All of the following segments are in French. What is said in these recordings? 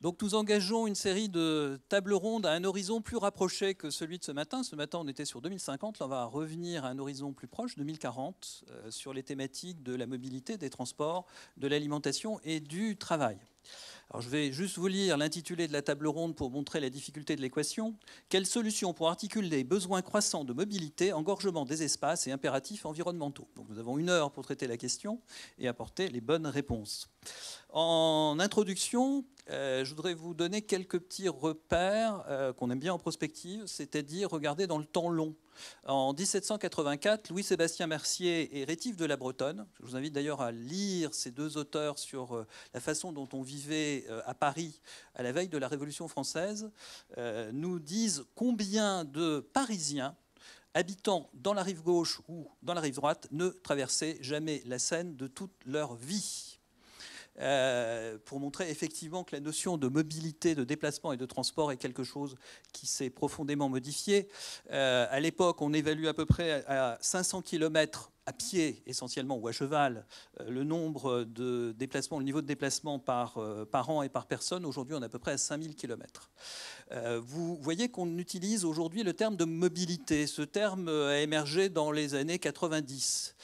Donc nous engageons une série de tables rondes à un horizon plus rapproché que celui de ce matin. Ce matin, on était sur 2050. Là, on va revenir à un horizon plus proche, 2040, sur les thématiques de la mobilité, des transports, de l'alimentation et du travail. Alors, je vais juste vous lire l'intitulé de la table ronde pour montrer la difficulté de l'équation. Quelles solutions pour articuler les besoins croissants de mobilité, engorgement des espaces et impératifs environnementaux? Donc, nous avons 1 heure pour traiter la question et apporter les bonnes réponses. En introduction, je voudrais vous donner quelques petits repères qu'on aime bien en prospective, c'est-à-dire regarder dans le temps long. En 1784, Louis-Sébastien Mercier et Rétif de la Bretonne, je vous invite d'ailleurs à lire ces 2 auteurs sur la façon dont on vivait à Paris à la veille de la Révolution française, nous disent combien de Parisiens habitant dans la rive gauche ou dans la rive droite ne traversaient jamais la Seine de toute leur vie. Pour montrer effectivement que la notion de mobilité, de déplacement et de transport est quelque chose qui s'est profondément modifié. À l'époque, on évalue à peu près à 500 km à pied essentiellement ou à cheval le nombre de déplacements, le niveau de déplacement par an et par personne. Aujourd'hui, on est à peu près à 5000 km. Vous voyez qu'on utilise aujourd'hui le terme de mobilité. Ce terme a émergé dans les années 90.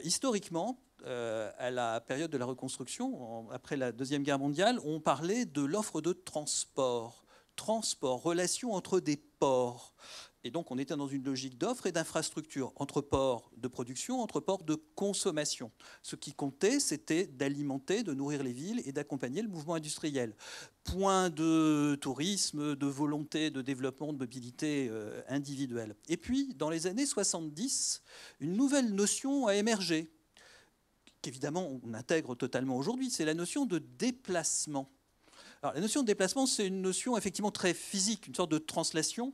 Historiquement, à la période de la reconstruction, après la Deuxième Guerre mondiale, on parlait de l'offre de transport. Transport, relation entre des ports. Et donc on était dans une logique d'offre et d'infrastructure, entre ports de production, entre ports de consommation. Ce qui comptait, c'était d'alimenter, de nourrir les villes et d'accompagner le mouvement industriel. Point de tourisme, de volonté de développement, de mobilité individuelle. Et puis, dans les années 70, une nouvelle notion a émergé, qu'évidemment on intègre totalement aujourd'hui, c'est la notion de déplacement. Alors, la notion de déplacement, c'est une notion effectivement très physique, une sorte de translation.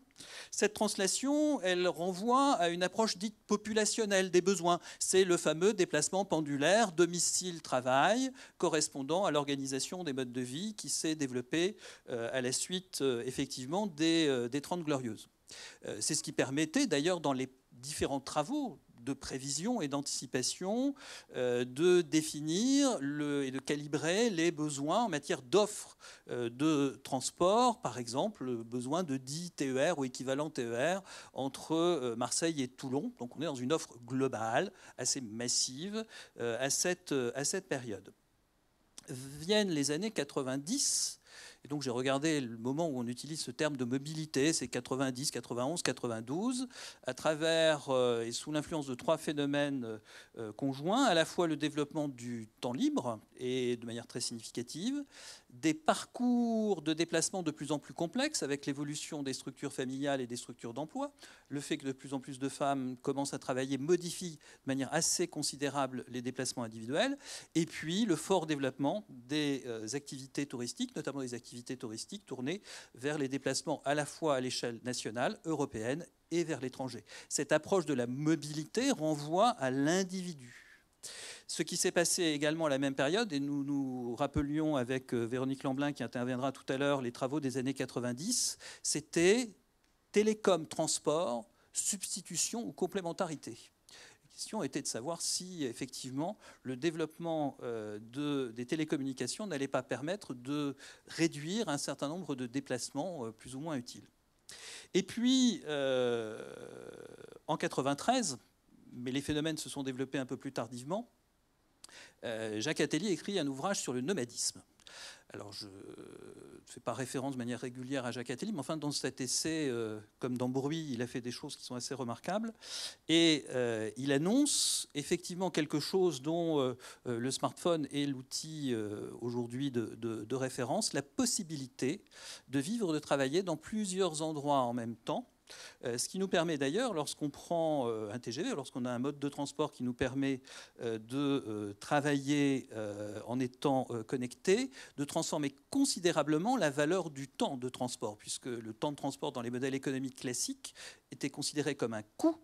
Cette translation, elle renvoie à une approche dite populationnelle des besoins. C'est le fameux déplacement pendulaire, domicile-travail, correspondant à l'organisation des modes de vie qui s'est développée à la suite effectivement des 30 Glorieuses. C'est ce qui permettait d'ailleurs dans les différents travaux de prévision et d'anticipation, de définir et de calibrer les besoins en matière d'offres de transport, par exemple, le besoin de 10 TER ou équivalent TER entre Marseille et Toulon. Donc on est dans une offre globale, assez massive, à cette période. Viennent les années 90. Et donc j'ai regardé le moment où on utilise ce terme de mobilité, c'est 90, 91, 92, à travers et sous l'influence de 3 phénomènes conjoints, à la fois le développement du temps libre, et de manière très significative, des parcours de déplacement de plus en plus complexes avec l'évolution des structures familiales et des structures d'emploi. Le fait que de plus en plus de femmes commencent à travailler modifie de manière assez considérable les déplacements individuels. Et puis le fort développement des activités touristiques, notamment des activités touristiques tournées vers les déplacements à la fois à l'échelle nationale, européenne et vers l'étranger. Cette approche de la mobilité renvoie à l'individu. Ce qui s'est passé également à la même période, et nous nous rappelions avec Véronique Lamblin qui interviendra tout à l'heure les travaux des années 90, c'était télécom, transport, substitution ou complémentarité. La question était de savoir si effectivement le développement des télécommunications n'allait pas permettre de réduire un certain nombre de déplacements plus ou moins utiles. Et puis, en 93, mais les phénomènes se sont développés un peu plus tardivement, Jacques Attali écrit un ouvrage sur le nomadisme. Alors, je ne fais pas référence de manière régulière à Jacques Attali, mais enfin, dans cet essai, comme dans Bruit, il a fait des choses qui sont assez remarquables. Et il annonce effectivement quelque chose dont le smartphone est l'outil aujourd'hui de référence, la possibilité de vivre, de travailler dans plusieurs endroits en même temps. Ce qui nous permet d'ailleurs, lorsqu'on prend un TGV, lorsqu'on a un mode de transport qui nous permet de travailler en étant connecté, de transformer considérablement la valeur du temps de transport, puisque le temps de transport dans les modèles économiques classiques était considéré comme un coût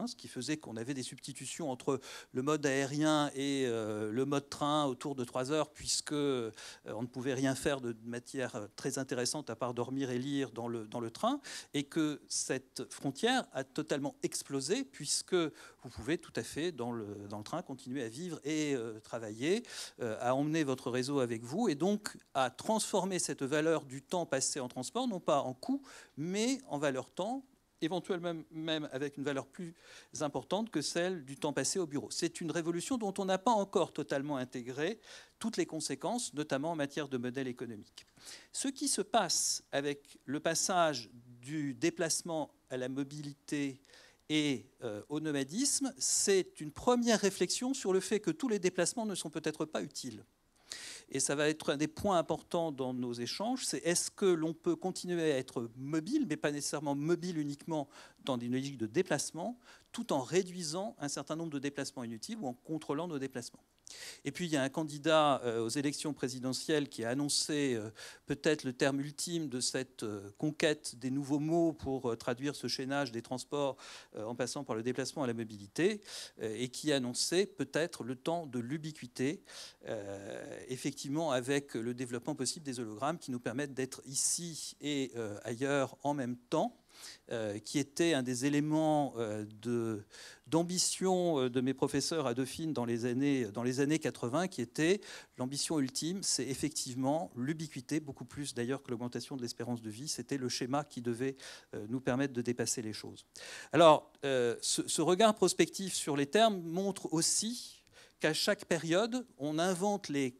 ce qui faisait qu'on avait des substitutions entre le mode aérien et le mode train autour de 3 heures, puisque on ne pouvait rien faire de matière très intéressante à part dormir et lire dans le train, et que cette frontière a totalement explosé, puisque vous pouvez tout à fait, dans le train, continuer à vivre et travailler, à emmener votre réseau avec vous, et donc à transformer cette valeur du temps passé en transport, non pas en coût, mais en valeur temps, éventuellement même avec une valeur plus importante que celle du temps passé au bureau. C'est une révolution dont on n'a pas encore totalement intégré toutes les conséquences, notamment en matière de modèle économique. Ce qui se passe avec le passage du déplacement à la mobilité et au nomadisme, c'est une première réflexion sur le fait que tous les déplacements ne sont peut-être pas utiles. Et ça va être un des points importants dans nos échanges, c'est est-ce que l'on peut continuer à être mobile, mais pas nécessairement mobile uniquement dans une logique de déplacement, tout en réduisant un certain nombre de déplacements inutiles ou en contrôlant nos déplacements. Et puis il y a un candidat aux élections présidentielles qui a annoncé peut-être le terme ultime de cette conquête des nouveaux mots pour traduire ce chaînage des transports en passant par le déplacement à la mobilité, et qui a annoncé peut-être le temps de l'ubiquité, effectivement avec le développement possible des hologrammes qui nous permettent d'être ici et ailleurs en même temps. Qui était un des éléments d'ambition de mes professeurs à Dauphine dans les années 80, qui était l'ambition ultime, c'est effectivement l'ubiquité, beaucoup plus d'ailleurs que l'augmentation de l'espérance de vie. C'était le schéma qui devait nous permettre de dépasser les choses. Alors, ce regard prospectif sur les termes montre aussi qu'à chaque période, on invente les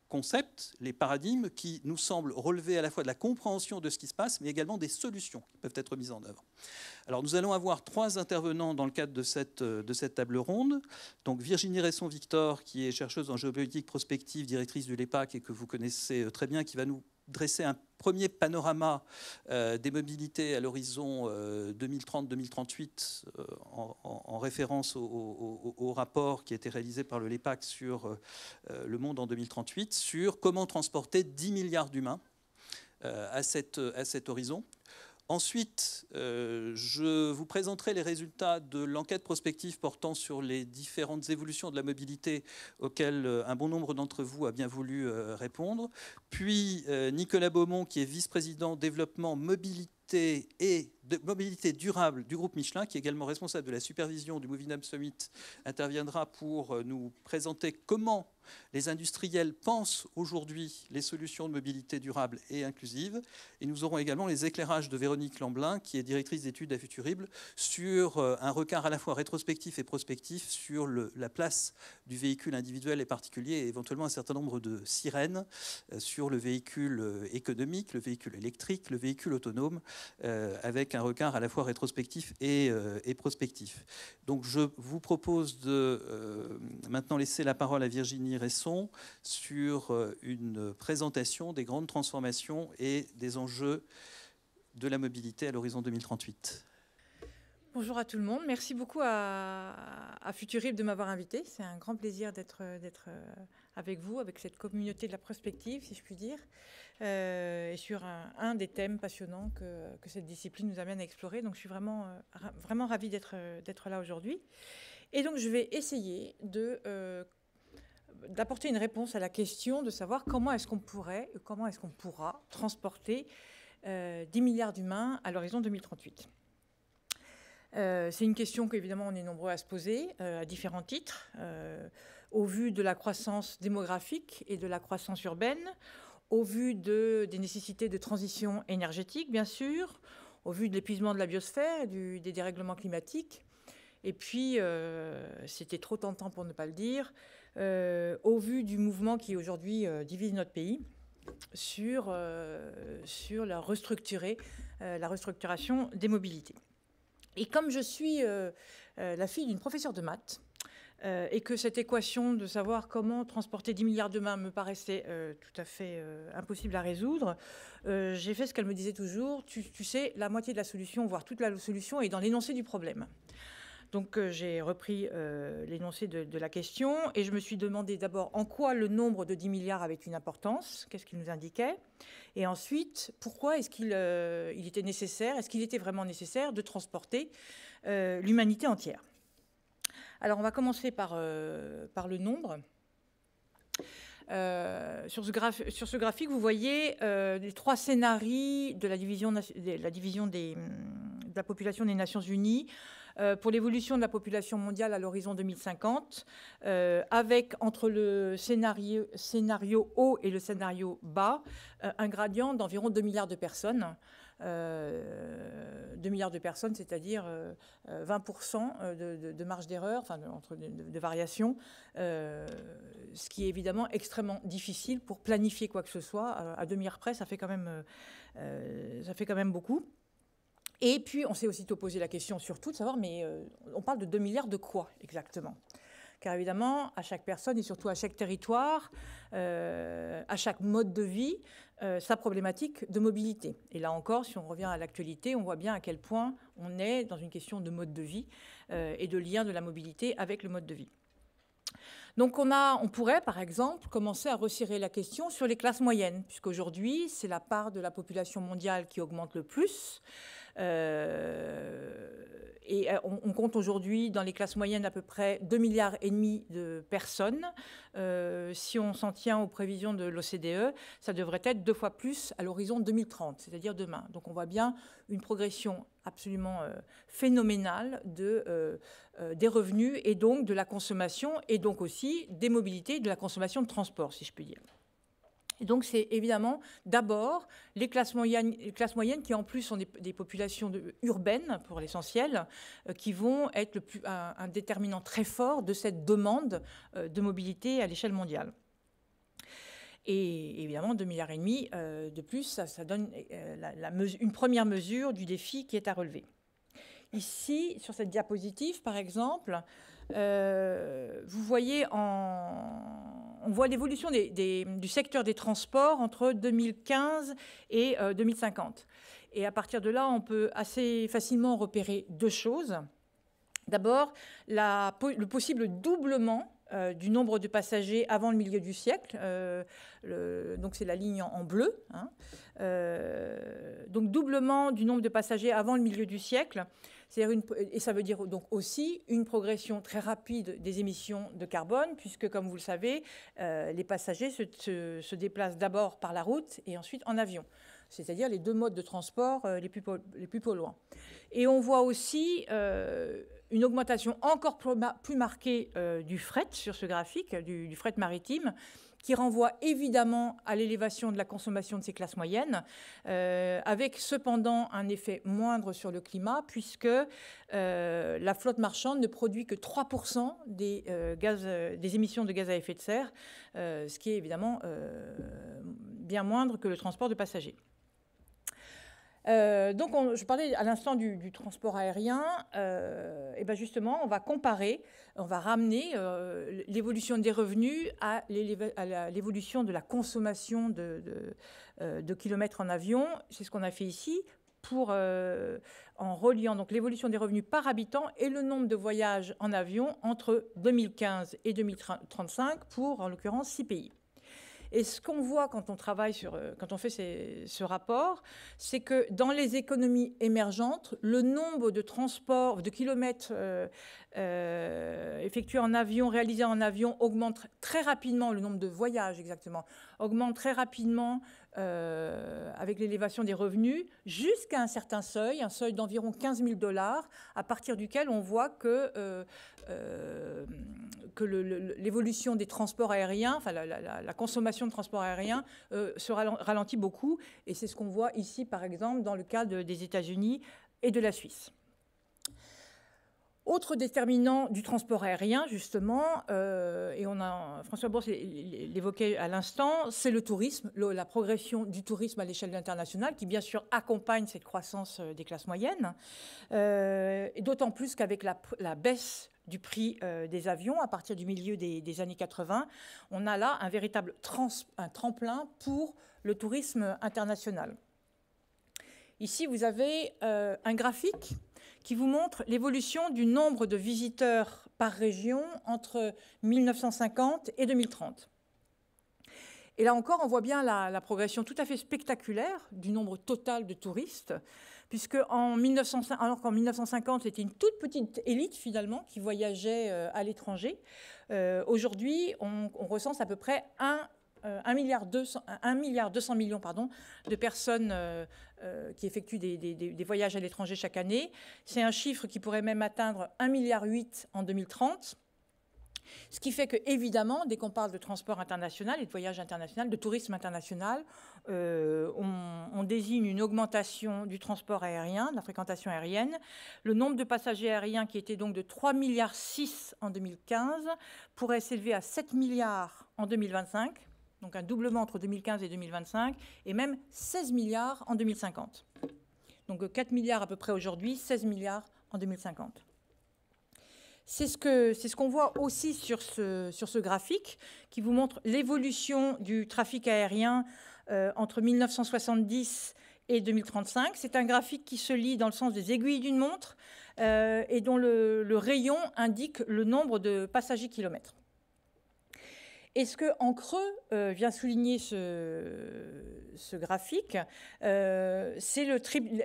concepts, les paradigmes qui nous semblent relever à la fois de la compréhension de ce qui se passe, mais également des solutions qui peuvent être mises en œuvre. Alors nous allons avoir 3 intervenants dans le cadre de cette table ronde. Donc Virginie Resson-Victor, qui est chercheuse en géopolitique prospective, directrice du LEPAC et que vous connaissez très bien, qui va nous dresser un premier panorama des mobilités à l'horizon 2030-2038 en référence au rapport qui a été réalisé par le LEPAC sur le monde en 2038, sur comment transporter 10 milliards d'humains à cet horizon. Ensuite, je vous présenterai les résultats de l'enquête prospective portant sur les différentes évolutions de la mobilité auxquelles un bon nombre d'entre vous a bien voulu répondre. Puis Nicolas Beaumont, qui est vice-président développement mobilité et de mobilité durable du groupe Michelin, qui est également responsable de la supervision du Movinam Summit, interviendra pour nous présenter comment les industriels pensent aujourd'hui les solutions de mobilité durable et inclusive. Et nous aurons également les éclairages de Véronique Lamblin, qui est directrice d'études à Futurible, sur un regard à la fois rétrospectif et prospectif sur la place du véhicule individuel et particulier, et éventuellement un certain nombre de sirènes sur le véhicule économique, le véhicule électrique, le véhicule autonome, avec un regard à la fois rétrospectif et prospectif. Donc je vous propose de maintenant laisser la parole à Virginie Resson sur une présentation des grandes transformations et des enjeux de la mobilité à l'horizon 2038. Bonjour à tout le monde. Merci beaucoup à Futurible de m'avoir invité. C'est un grand plaisir d'être avec vous, avec cette communauté de la prospective, si je puis dire, et sur un des thèmes passionnants que cette discipline nous amène à explorer. Donc je suis vraiment ravie d'être là aujourd'hui. Et donc je vais essayer d'apporter une réponse à la question de savoir comment est-ce qu'on pourra transporter 10 milliards d'humains à l'horizon 2038. C'est une question qu'évidemment on est nombreux à se poser à différents titres, au vu de la croissance démographique et de la croissance urbaine, au vu des nécessités de transition énergétique, bien sûr, au vu de l'épuisement de la biosphère et des dérèglements climatiques, et puis, c'était trop tentant pour ne pas le dire, au vu du mouvement qui aujourd'hui divise notre pays sur la restructuration des mobilités. Et comme je suis la fille d'une professeure de maths, et que cette équation de savoir comment transporter 10 milliards d'humains me paraissait tout à fait impossible à résoudre, j'ai fait ce qu'elle me disait toujours, tu sais, la moitié de la solution, voire toute la solution, est dans l'énoncé du problème. Donc j'ai repris l'énoncé de la question et je me suis demandé d'abord en quoi le nombre de 10 milliards avait une importance, qu'est-ce qu'il nous indiquait, et ensuite pourquoi est-ce qu'il était nécessaire, est-ce qu'il était vraiment nécessaire de transporter l'humanité entière. Alors, on va commencer par le nombre. Sur ce graphique, vous voyez les 3 scénarios de la division de la population des Nations Unies pour l'évolution de la population mondiale à l'horizon 2050, avec entre le scénario haut et le scénario bas, un gradient d'environ 2 milliards de personnes. 2 milliards de personnes, c'est-à-dire 20% de marge d'erreur, enfin de variation, ce qui est évidemment extrêmement difficile pour planifier quoi que ce soit. À 2 milliards près, ça fait quand même beaucoup. Et puis, on s'est aussitôt posé la question surtout de savoir, mais on parle de 2 milliards de quoi exactement ? Car évidemment, à chaque personne et surtout à chaque territoire, à chaque mode de vie, sa problématique de mobilité. Et là encore, si on revient à l'actualité, on voit bien à quel point on est dans une question de mode de vie et de lien de la mobilité avec le mode de vie. Donc on pourrait, par exemple, commencer à resserrer la question sur les classes moyennes, puisqu'aujourd'hui, c'est la part de la population mondiale qui augmente le plus. Et on compte aujourd'hui dans les classes moyennes à peu près 2,5 milliards de personnes. Si on s'en tient aux prévisions de l'OCDE, ça devrait être 2 fois plus à l'horizon 2030, c'est-à-dire demain. Donc on voit bien une progression absolument phénoménale des revenus et donc de la consommation et donc aussi des mobilités, de la consommation de transport, si je puis dire. Et donc, c'est évidemment d'abord les classes moyennes qui, en plus, sont des populations urbaines, pour l'essentiel, qui vont être un déterminant très fort de cette demande de mobilité à l'échelle mondiale. Et évidemment, 2,5 milliards de plus, ça donne une première mesure du défi qui est à relever. Ici, sur cette diapositive, par exemple, vous voyez on voit l'évolution du secteur des transports entre 2015 et 2050. Et à partir de là, on peut assez facilement repérer 2 choses. D'abord, le possible doublement du nombre de passagers avant le milieu du siècle. Donc c'est la ligne en bleu. Hein. Donc doublement du nombre de passagers avant le milieu du siècle. Et ça veut dire donc aussi une progression très rapide des émissions de carbone, puisque, comme vous le savez, les passagers se déplacent d'abord par la route et ensuite en avion, c'est-à-dire les 2 modes de transport les plus polluants. Et on voit aussi une augmentation encore plus marquée du fret sur ce graphique, du fret maritime, qui renvoie évidemment à l'élévation de la consommation de ces classes moyennes, avec cependant un effet moindre sur le climat, puisque la flotte marchande ne produit que 3% des émissions de gaz à effet de serre, ce qui est évidemment bien moindre que le transport de passagers. Donc, je parlais à l'instant du transport aérien. Et bien justement, on va comparer, on va ramener l'évolution des revenus à l'évolution de la consommation de kilomètres en avion. C'est ce qu'on a fait ici en reliant donc l'évolution des revenus par habitant et le nombre de voyages en avion entre 2015 et 2035 pour, en l'occurrence, 6 pays. Et ce qu'on voit quand on travaille quand on fait ce rapport, c'est que dans les économies émergentes, le nombre de transports, de kilomètres effectués en avion, réalisés en avion, augmente très rapidement, le nombre de voyages exactement, augmente très rapidement avec l'élévation des revenus, jusqu'à un certain seuil, un seuil d'environ 15 000 $, à partir duquel on voit que l'évolution des transports aériens, enfin la consommation de transports aériens se ralentit beaucoup. Et c'est ce qu'on voit ici, par exemple, dans le cas des États-Unis et de la Suisse. Autre déterminant du transport aérien, justement, et François Bourse l'évoquait à l'instant, c'est le tourisme, la progression du tourisme à l'échelle internationale, qui bien sûr accompagne cette croissance des classes moyennes, et d'autant plus qu'avec la baisse du prix des avions à partir du milieu des années 80, on a là un véritable tremplin pour le tourisme international. Ici, vous avez un graphique qui vous montre l'évolution du nombre de visiteurs par région entre 1950 et 2030. Et là encore, on voit bien la progression tout à fait spectaculaire du nombre total de touristes, puisque alors qu'en 1950, c'était une toute petite élite, finalement, qui voyageait à l'étranger. Aujourd'hui, on recense à peu près 1,2 milliard pardon, de personnes qui effectuent des voyages à l'étranger chaque année. C'est un chiffre qui pourrait même atteindre 1,8 milliard en 2030. Ce qui fait que, évidemment, dès qu'on parle de transport international et de voyage international, de tourisme international, on désigne une augmentation du transport aérien, de la fréquentation aérienne. Le nombre de passagers aériens, qui était donc de 3,6 milliards en 2015, pourrait s'élever à 7 milliards en 2025, donc un doublement entre 2015 et 2025, et même 16 milliards en 2050. Donc 4 milliards à peu près aujourd'hui, 16 milliards en 2050. C'est ce qu'on voit aussi sur ce graphique qui vous montre l'évolution du trafic aérien entre 1970 et 2035. C'est un graphique qui se lit dans le sens des aiguilles d'une montre et dont le rayon indique le nombre de passagers kilomètres. Et ce qu'en creux vient souligner ce graphique, c'est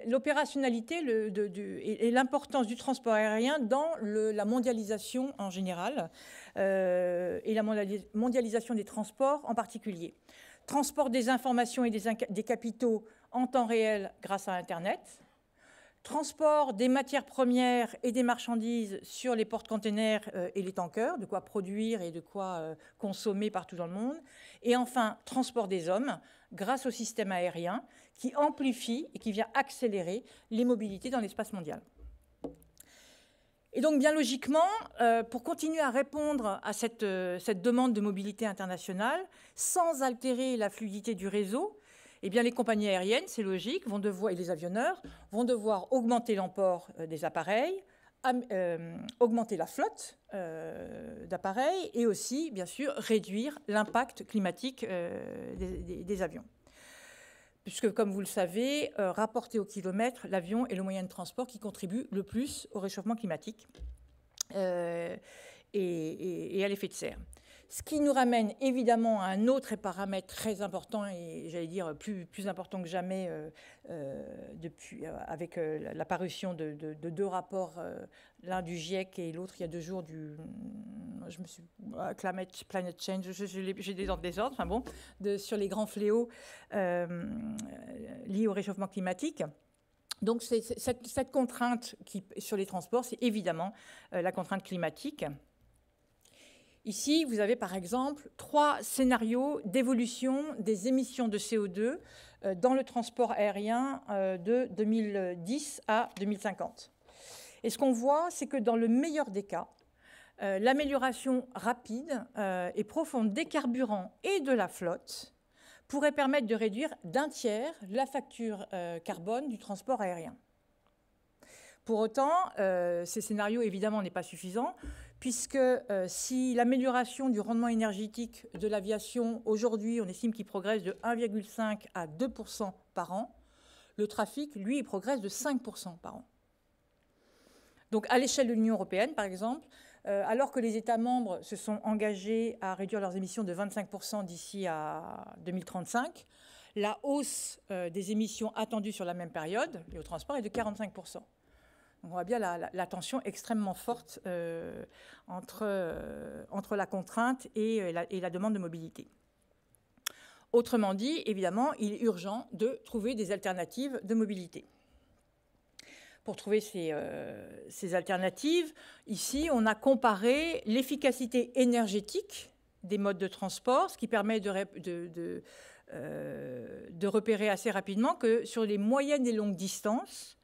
l'opérationnalité et l'importance du transport aérien dans la mondialisation en général et la mondialisation des transports en particulier. Transport des informations et des capitaux en temps réel grâce à Internet. Transport des matières premières et des marchandises sur les porte-containers et les tankers, de quoi produire et de quoi consommer partout dans le monde. Et enfin, transport des hommes grâce au système aérien qui amplifie et qui vient accélérer les mobilités dans l'espace mondial. Et donc, bien logiquement, pour continuer à répondre à cette demande de mobilité internationale, sans altérer la fluidité du réseau, eh bien, les compagnies aériennes, c'est logique, et les avionneurs vont devoir augmenter l'emport des appareils, augmenter la flotte d'appareils et aussi, bien sûr, réduire l'impact climatique des avions. Puisque, comme vous le savez, rapporté au kilomètre, l'avion est le moyen de transport qui contribue le plus au réchauffement climatique et à l'effet de serre. Ce qui nous ramène évidemment à un autre paramètre très important et j'allais dire plus important que jamais avec la parution de deux rapports, l'un du GIEC et l'autre il y a 2 jours Climate Change, j'ai des désordres, enfin bon, sur les grands fléaux liés au réchauffement climatique. Donc cette contrainte sur les transports, c'est évidemment la contrainte climatique. Ici, vous avez par exemple 3 scénarios d'évolution des émissions de CO2 dans le transport aérien de 2010 à 2050. Et ce qu'on voit, c'est que dans le meilleur des cas, l'amélioration rapide et profonde des carburants et de la flotte pourrait permettre de réduire d'1 tiers la facture carbone du transport aérien. Pour autant, ces scénarios, évidemment, n'est pas suffisant, puisque si l'amélioration du rendement énergétique de l'aviation, aujourd'hui, on estime qu'il progresse de 1,5 à 2% par an, le trafic, lui, il progresse de 5% par an. Donc, à l'échelle de l'Union européenne, par exemple, alors que les États membres se sont engagés à réduire leurs émissions de 25% d'ici à 2035, la hausse des émissions attendues sur la même période, liée au transport, est de 45%. On voit bien la tension extrêmement forte entre la contrainte et la demande de mobilité. Autrement dit, évidemment, il est urgent de trouver des alternatives de mobilité. Pour trouver ces alternatives, ici, on a comparé l'efficacité énergétique des modes de transport, ce qui permet de repérer assez rapidement que sur les moyennes et longues distances,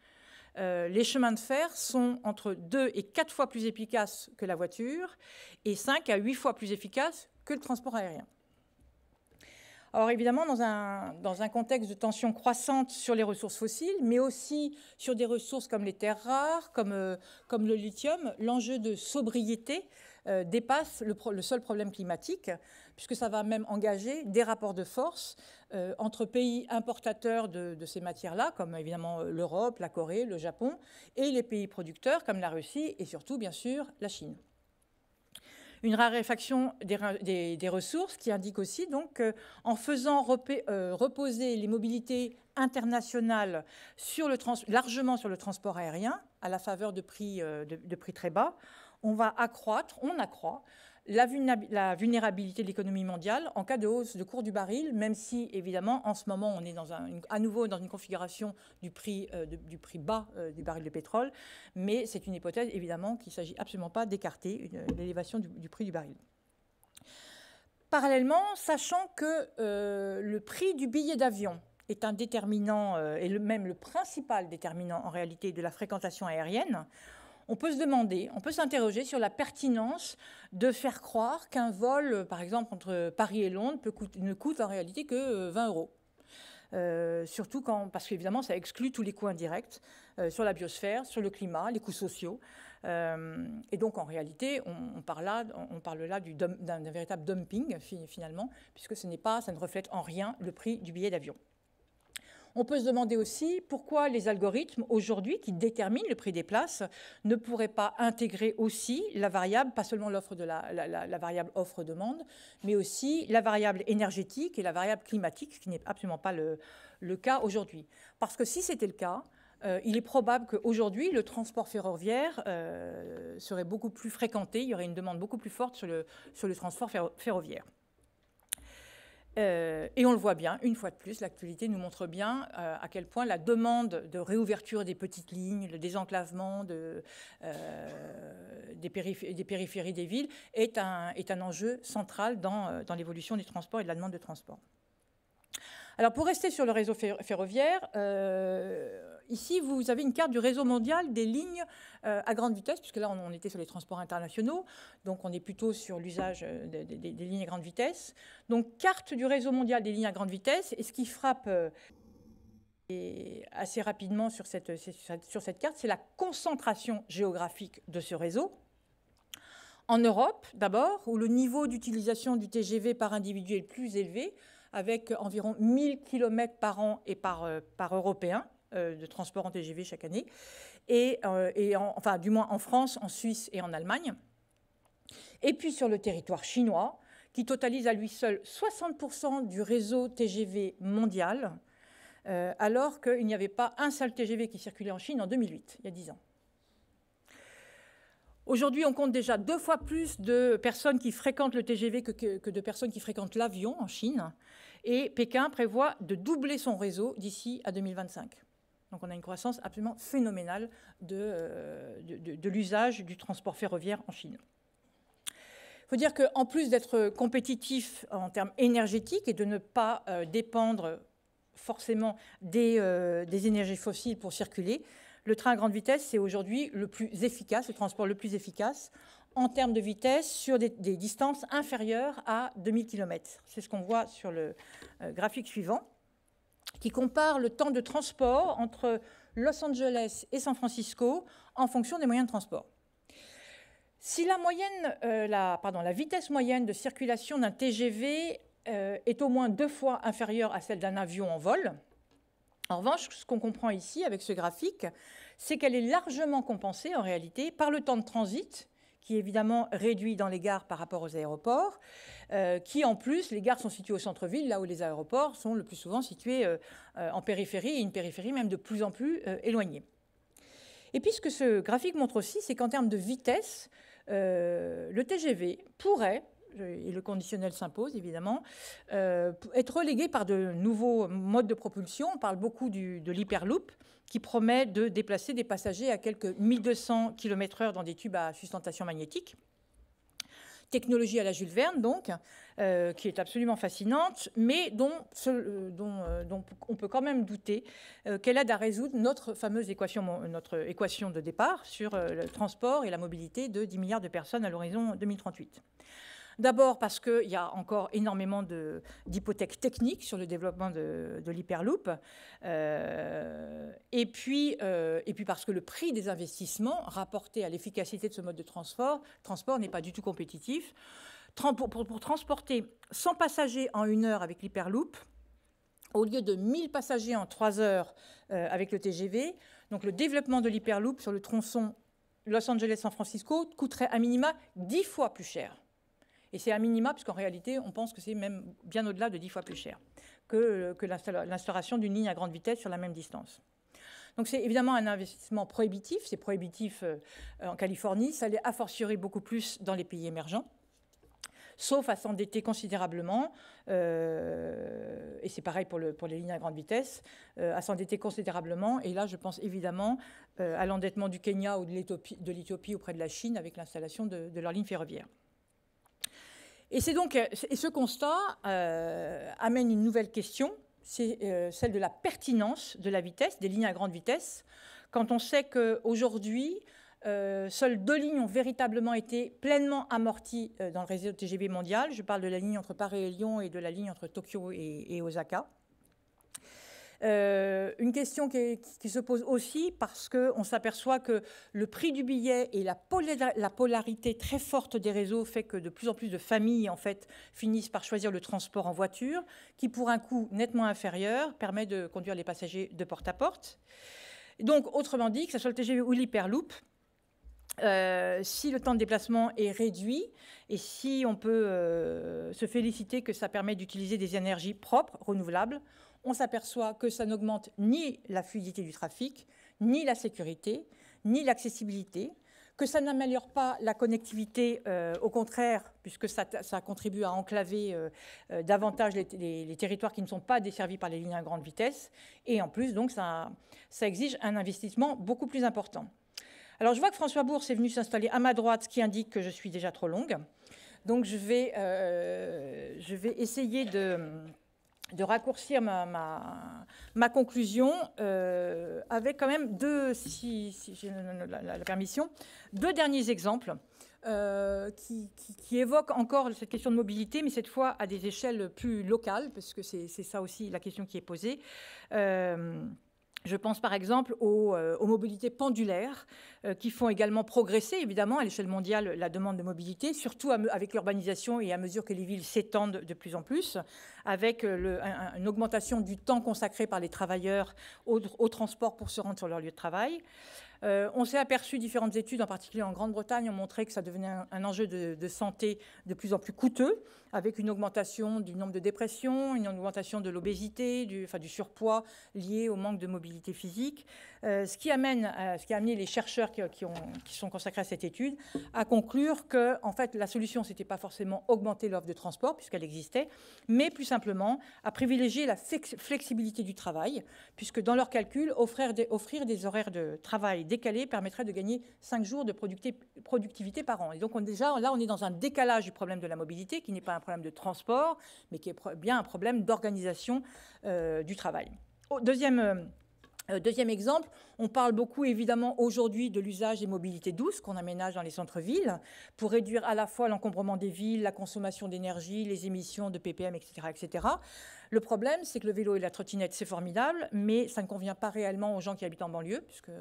les chemins de fer sont entre 2 et 4 fois plus efficaces que la voiture et 5 à 8 fois plus efficaces que le transport aérien. Alors évidemment, dans un contexte de tension croissante sur les ressources fossiles, mais aussi sur des ressources comme les terres rares, comme le lithium, l'enjeu de sobriété dépasse le seul problème climatique, puisque ça va même engager des rapports de force entre pays importateurs de ces matières-là, comme évidemment l'Europe, la Corée, le Japon, et les pays producteurs comme la Russie et surtout, bien sûr, la Chine. une raréfaction des ressources qui indique aussi donc en faisant reposer les mobilités internationales largement sur le transport aérien à la faveur de prix très bas, on accroît la vulnérabilité de l'économie mondiale en cas de hausse de cours du baril, même si, évidemment, en ce moment, on est à nouveau dans une configuration du prix bas du baril de pétrole, mais c'est une hypothèse, évidemment, qu'il ne s'agit absolument pas d'écarter l'élévation du prix du baril. Parallèlement, sachant que le prix du billet d'avion est un déterminant, et même le principal déterminant, en réalité, de la fréquentation aérienne, on peut s'interroger sur la pertinence de faire croire qu'un vol, par exemple, entre Paris et Londres ne coûte en réalité que 20 €. Surtout parce qu'évidemment, ça exclut tous les coûts indirects sur la biosphère, sur le climat, les coûts sociaux. Et donc, en réalité, on parle là d'un véritable dumping, finalement, puisque ça ne reflète en rien le prix du billet d'avion. On peut se demander aussi pourquoi les algorithmes, aujourd'hui, qui déterminent le prix des places, ne pourraient pas intégrer aussi la variable, pas seulement la variable offre-demande, mais aussi la variable énergétique et la variable climatique, ce qui n'est absolument pas le cas aujourd'hui. Parce que si c'était le cas, il est probable qu'aujourd'hui, le transport ferroviaire serait beaucoup plus fréquenté, il y aurait une demande beaucoup plus forte sur le transport ferroviaire. Et on le voit bien, une fois de plus, l'actualité nous montre bien à quel point la demande de réouverture des petites lignes, le désenclavement des périphéries des villes est un enjeu central dans l'évolution du transport et de la demande de transport. Alors, pour rester sur le réseau ferroviaire, ici, vous avez une carte du réseau mondial des lignes à grande vitesse, puisque là, on était sur les transports internationaux, donc on est plutôt sur l'usage des lignes à grande vitesse. Donc, carte du réseau mondial des lignes à grande vitesse, et ce qui frappe assez rapidement sur cette carte, c'est la concentration géographique de ce réseau. En Europe, d'abord, où le niveau d'utilisation du TGV par individu est le plus élevé, avec environ 1000 km par an et par Européen de transport en TGV chaque année, enfin du moins en France, en Suisse et en Allemagne. Et puis sur le territoire chinois, qui totalise à lui seul 60% du réseau TGV mondial, alors qu'il n'y avait pas un seul TGV qui circulait en Chine en 2008, il y a 10 ans. Aujourd'hui, on compte déjà 2 fois plus de personnes qui fréquentent le TGV que de personnes qui fréquentent l'avion en Chine. Et Pékin prévoit de doubler son réseau d'ici à 2025. Donc on a une croissance absolument phénoménale de l'usage du transport ferroviaire en Chine. Il faut dire qu'en plus d'être compétitif en termes énergétiques et de ne pas dépendre forcément des énergies fossiles pour circuler, le train à grande vitesse, c'est aujourd'hui le transport le plus efficace en termes de vitesse sur des distances inférieures à 2000 km. C'est ce qu'on voit sur le graphique suivant, qui compare le temps de transport entre Los Angeles et San Francisco en fonction des moyens de transport. Si la vitesse moyenne de circulation d'un TGV est au moins 2 fois inférieure à celle d'un avion en vol, en revanche, ce qu'on comprend ici avec ce graphique, c'est qu'elle est largement compensée en réalité par le temps de transit, qui est évidemment réduit dans les gares par rapport aux aéroports, qui en plus, les gares sont situées au centre-ville, là où les aéroports sont le plus souvent situés en périphérie, et une périphérie même de plus en plus éloignée. Et puis ce que ce graphique montre aussi, c'est qu'en termes de vitesse, le TGV pourrait, et le conditionnel s'impose évidemment, être relégué par de nouveaux modes de propulsion. On parle beaucoup de l'hyperloop, qui promet de déplacer des passagers à quelques 1200 km/h dans des tubes à sustentation magnétique. Technologie à la Jules Verne, donc, qui est absolument fascinante, mais dont on peut quand même douter qu'elle aide à résoudre notre fameuse équation de départ sur le transport et la mobilité de 10 milliards de personnes à l'horizon 2038. D'abord parce qu'il y a encore énormément d'hypothèques techniques sur le développement de l'hyperloop, et puis parce que le prix des investissements rapporté à l'efficacité de ce mode de transport n'est pas du tout compétitif. Pour transporter 100 passagers en 1 heure avec l'hyperloop, au lieu de 1000 passagers en 3 heures avec le TGV, donc le développement de l'hyperloop sur le tronçon Los Angeles-San Francisco coûterait à minima 10 fois plus cher Et c'est à minima, puisqu'en réalité, on pense que c'est même bien au-delà de 10 fois plus cher que l'instauration d'une ligne à grande vitesse sur la même distance. Donc c'est évidemment un investissement prohibitif. C'est prohibitif en Californie, ça l'est a fortiori beaucoup plus dans les pays émergents, sauf à s'endetter considérablement, et c'est pareil pour les lignes à grande vitesse, à s'endetter considérablement. Et là, je pense évidemment à l'endettement du Kenya ou de l'Éthiopie auprès de la Chine avec l'installation de leurs lignes ferroviaires. Et ce constat amène une nouvelle question, c'est celle de la pertinence de la vitesse, des lignes à grande vitesse, quand on sait qu'aujourd'hui, seules 2 lignes ont véritablement été pleinement amorties dans le réseau TGV mondial. Je parle de la ligne entre Paris et Lyon et de la ligne entre Tokyo et Osaka. Une question qui se pose aussi parce qu'on s'aperçoit que le prix du billet et la polarité très forte des réseaux fait que de plus en plus de familles en fait, finissent par choisir le transport en voiture, qui pour un coût nettement inférieur permet de conduire les passagers de porte à porte. Donc, autrement dit, que ce soit le TGV ou l'Hyperloop, si le temps de déplacement est réduit et si on peut se féliciter que ça permet d'utiliser des énergies propres, renouvelables, on s'aperçoit que ça n'augmente ni la fluidité du trafic, ni la sécurité, ni l'accessibilité, que ça n'améliore pas la connectivité, au contraire, puisque ça contribue à enclaver davantage les territoires qui ne sont pas desservis par les lignes à grande vitesse, et en plus, donc, ça exige un investissement beaucoup plus important. Alors, je vois que François Bourse est venu s'installer à ma droite, ce qui indique que je suis déjà trop longue. Donc, je vais essayer de raccourcir ma conclusion avec quand même si j'ai la permission, 2 derniers exemples qui évoquent encore cette question de mobilité, mais cette fois à des échelles plus locales, parce que c'est ça aussi la question qui est posée. Je pense par exemple aux mobilités pendulaires qui font également progresser évidemment à l'échelle mondiale la demande de mobilité, surtout avec l'urbanisation et à mesure que les villes s'étendent de plus en plus, avec une augmentation du temps consacré par les travailleurs au transport pour se rendre sur leur lieu de travail. On s'est aperçu, différentes études, en particulier en Grande-Bretagne, ont montré que ça devenait un enjeu de santé de plus en plus coûteux, avec une augmentation du nombre de dépressions, une augmentation de l'obésité, du surpoids lié au manque de mobilité physique. Ce qui a amené les chercheurs qui sont consacrés à cette étude à conclure que, en fait, la solution, ce n'était pas forcément augmenter l'offre de transport, puisqu'elle existait, mais plus simplement à privilégier la flexibilité du travail, puisque dans leur calcul, offrir des horaires de travail décalés permettrait de gagner 5 jours de productivité par an. Et donc, déjà, là, on est dans un décalage du problème de la mobilité, qui n'est pas un problème de transport, mais qui est bien un problème d'organisation du travail. Deuxième exemple, on parle beaucoup évidemment aujourd'hui de l'usage des mobilités douces qu'on aménage dans les centres-villes pour réduire à la fois l'encombrement des villes, la consommation d'énergie, les émissions de ppm, etc., etc. Le problème, c'est que le vélo et la trottinette, c'est formidable, mais ça ne convient pas réellement aux gens qui habitent en banlieue, puisque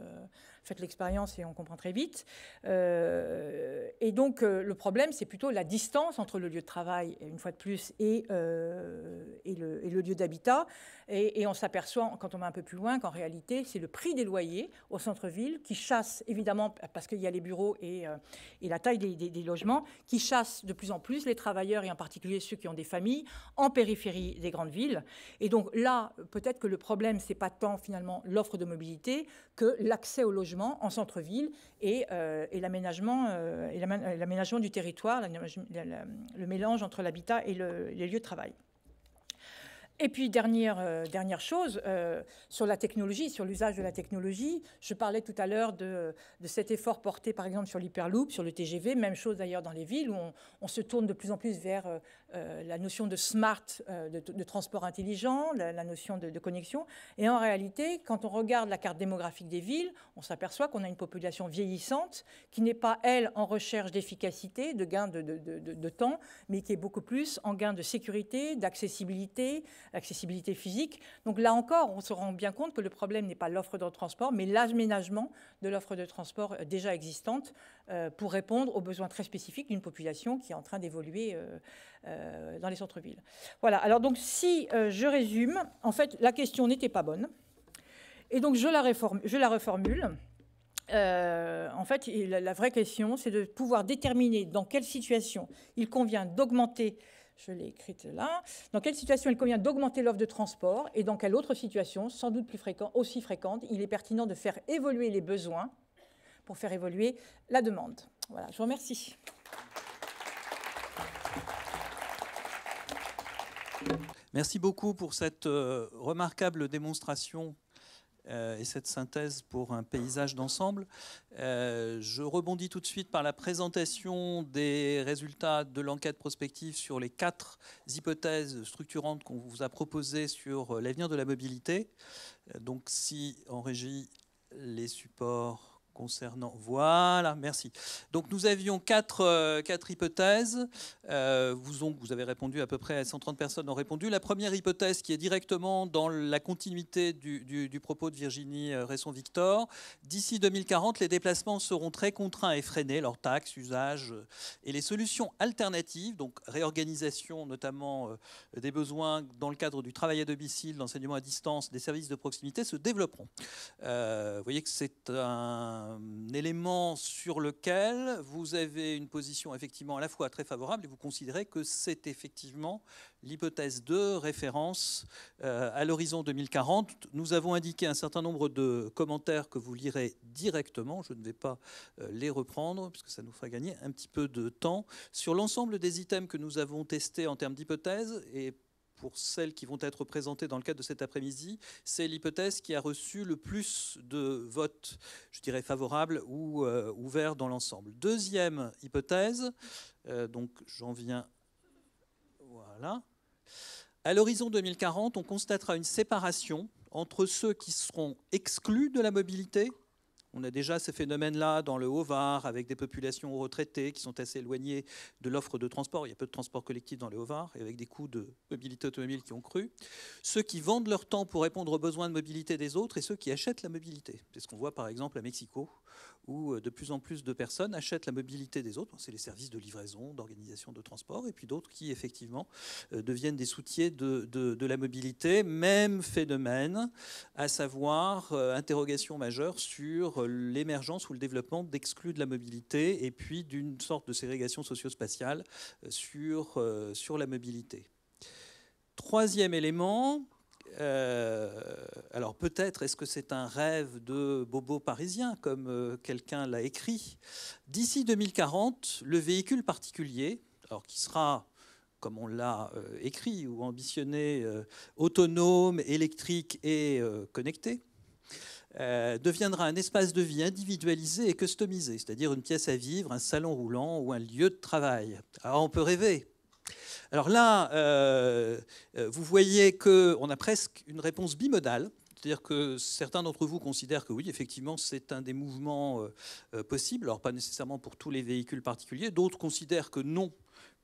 faites l'expérience et on comprend très vite. Et donc, le problème, c'est plutôt la distance entre le lieu de travail, une fois de plus, et le lieu d'habitat. Et on s'aperçoit, quand on va un peu plus loin, qu'en réalité, c'est le prix des loyers au centre-ville qui chasse, évidemment, parce qu'il y a les bureaux et la taille des logements, qui chasse de plus en plus les travailleurs, et en particulier ceux qui ont des familles, en périphérie des grandes villes. Et donc là, peut-être que le problème, c'est pas tant finalement l'offre de mobilité que l'accès au logement en centre-ville et l'aménagement du territoire, le mélange entre l'habitat et les lieux de travail. Et puis, dernière chose, sur la technologie, sur l'usage de la technologie, je parlais tout à l'heure de cet effort porté, par exemple, sur l'Hyperloop, sur le TGV, même chose d'ailleurs dans les villes, où on se tourne de plus en plus vers la notion de smart, de transport intelligent, la notion de connexion. Et en réalité, quand on regarde la carte démographique des villes, on s'aperçoit qu'on a une population vieillissante qui n'est pas, elle, en recherche d'efficacité, de gain de temps, mais qui est beaucoup plus en gain de sécurité, d'accessibilité physique. Donc là encore, on se rend bien compte que le problème n'est pas l'offre de transport, mais l'aménagement de l'offre de transport déjà existante pour répondre aux besoins très spécifiques d'une population qui est en train d'évoluer dans les centres-villes. Voilà, alors donc si je résume, en fait, la question n'était pas bonne, et donc je la reformule. En fait, la vraie question, c'est de pouvoir déterminer dans quelle situation il convient d'augmenter, je l'ai écrite là, dans quelle situation il convient d'augmenter l'offre de transport et dans quelle autre situation, sans doute aussi fréquente, il est pertinent de faire évoluer les besoins pour faire évoluer la demande. Voilà, je vous remercie. Merci beaucoup pour cette remarquable démonstration et cette synthèse pour un paysage d'ensemble. Je rebondis tout de suite par la présentation des résultats de l'enquête prospective sur les 4 hypothèses structurantes qu'on vous a proposées sur l'avenir de la mobilité. Donc si en régie les supports concernant... Voilà, merci. Donc nous avions 4 hypothèses. Vous avez répondu, à peu près 130 personnes ont répondu. La première hypothèse, qui est directement dans la continuité du propos de Virginie Resson-Victor, d'ici 2040, les déplacements seront très contraints et freinés, leurs taxes, usages et les solutions alternatives, donc réorganisation notamment des besoins dans le cadre du travail à domicile, l'enseignement à distance, des services de proximité, se développeront. Vous voyez que c'est un élément sur lequel vous avez une position effectivement à la fois très favorable et vous considérez que c'est effectivement l'hypothèse de référence à l'horizon 2040. Nous avons indiqué un certain nombre de commentaires que vous lirez directement. Je ne vais pas les reprendre puisque ça nous fera gagner un petit peu de temps. Sur l'ensemble des items que nous avons testés en termes d'hypothèses, et pour celles qui vont être présentées dans le cadre de cet après-midi, c'est l'hypothèse qui a reçu le plus de votes, je dirais favorables ou ouverts dans l'ensemble. Deuxième hypothèse, donc j'en viens, voilà. À l'horizon 2040, on constatera une séparation entre ceux qui seront exclus de la mobilité. On a déjà ces phénomènes-là dans le Haut-Var, avec des populations retraitées qui sont assez éloignées de l'offre de transport. Il y a peu de transport collectif dans le Haut-Var, et avec des coûts de mobilité automobile qui ont cru. Ceux qui vendent leur temps pour répondre aux besoins de mobilité des autres, et ceux qui achètent la mobilité. C'est ce qu'on voit par exemple à Mexico, où de plus en plus de personnes achètent la mobilité des autres. C'est les services de livraison, d'organisation de transport, et puis d'autres qui effectivement deviennent des soutiers de la mobilité. Même phénomène, à savoir interrogation majeure sur l'émergence ou le développement d'exclus de la mobilité et puis d'une sorte de ségrégation socio-spatiale sur la mobilité. Troisième élément, alors peut-être est-ce que c'est un rêve de bobo parisien, comme quelqu'un l'a écrit. D'ici 2040, le véhicule particulier, alors qui sera, comme on l'a écrit ou ambitionné, autonome, électrique et connecté, deviendra un espace de vie individualisé et customisé, c'est-à-dire une pièce à vivre, un salon roulant ou un lieu de travail. Alors on peut rêver. Alors là, vous voyez qu'on a presque une réponse bimodale, c'est-à-dire que certains d'entre vous considèrent que oui, effectivement, c'est un des mouvements possibles, alors pas nécessairement pour tous les véhicules particuliers, d'autres considèrent que non,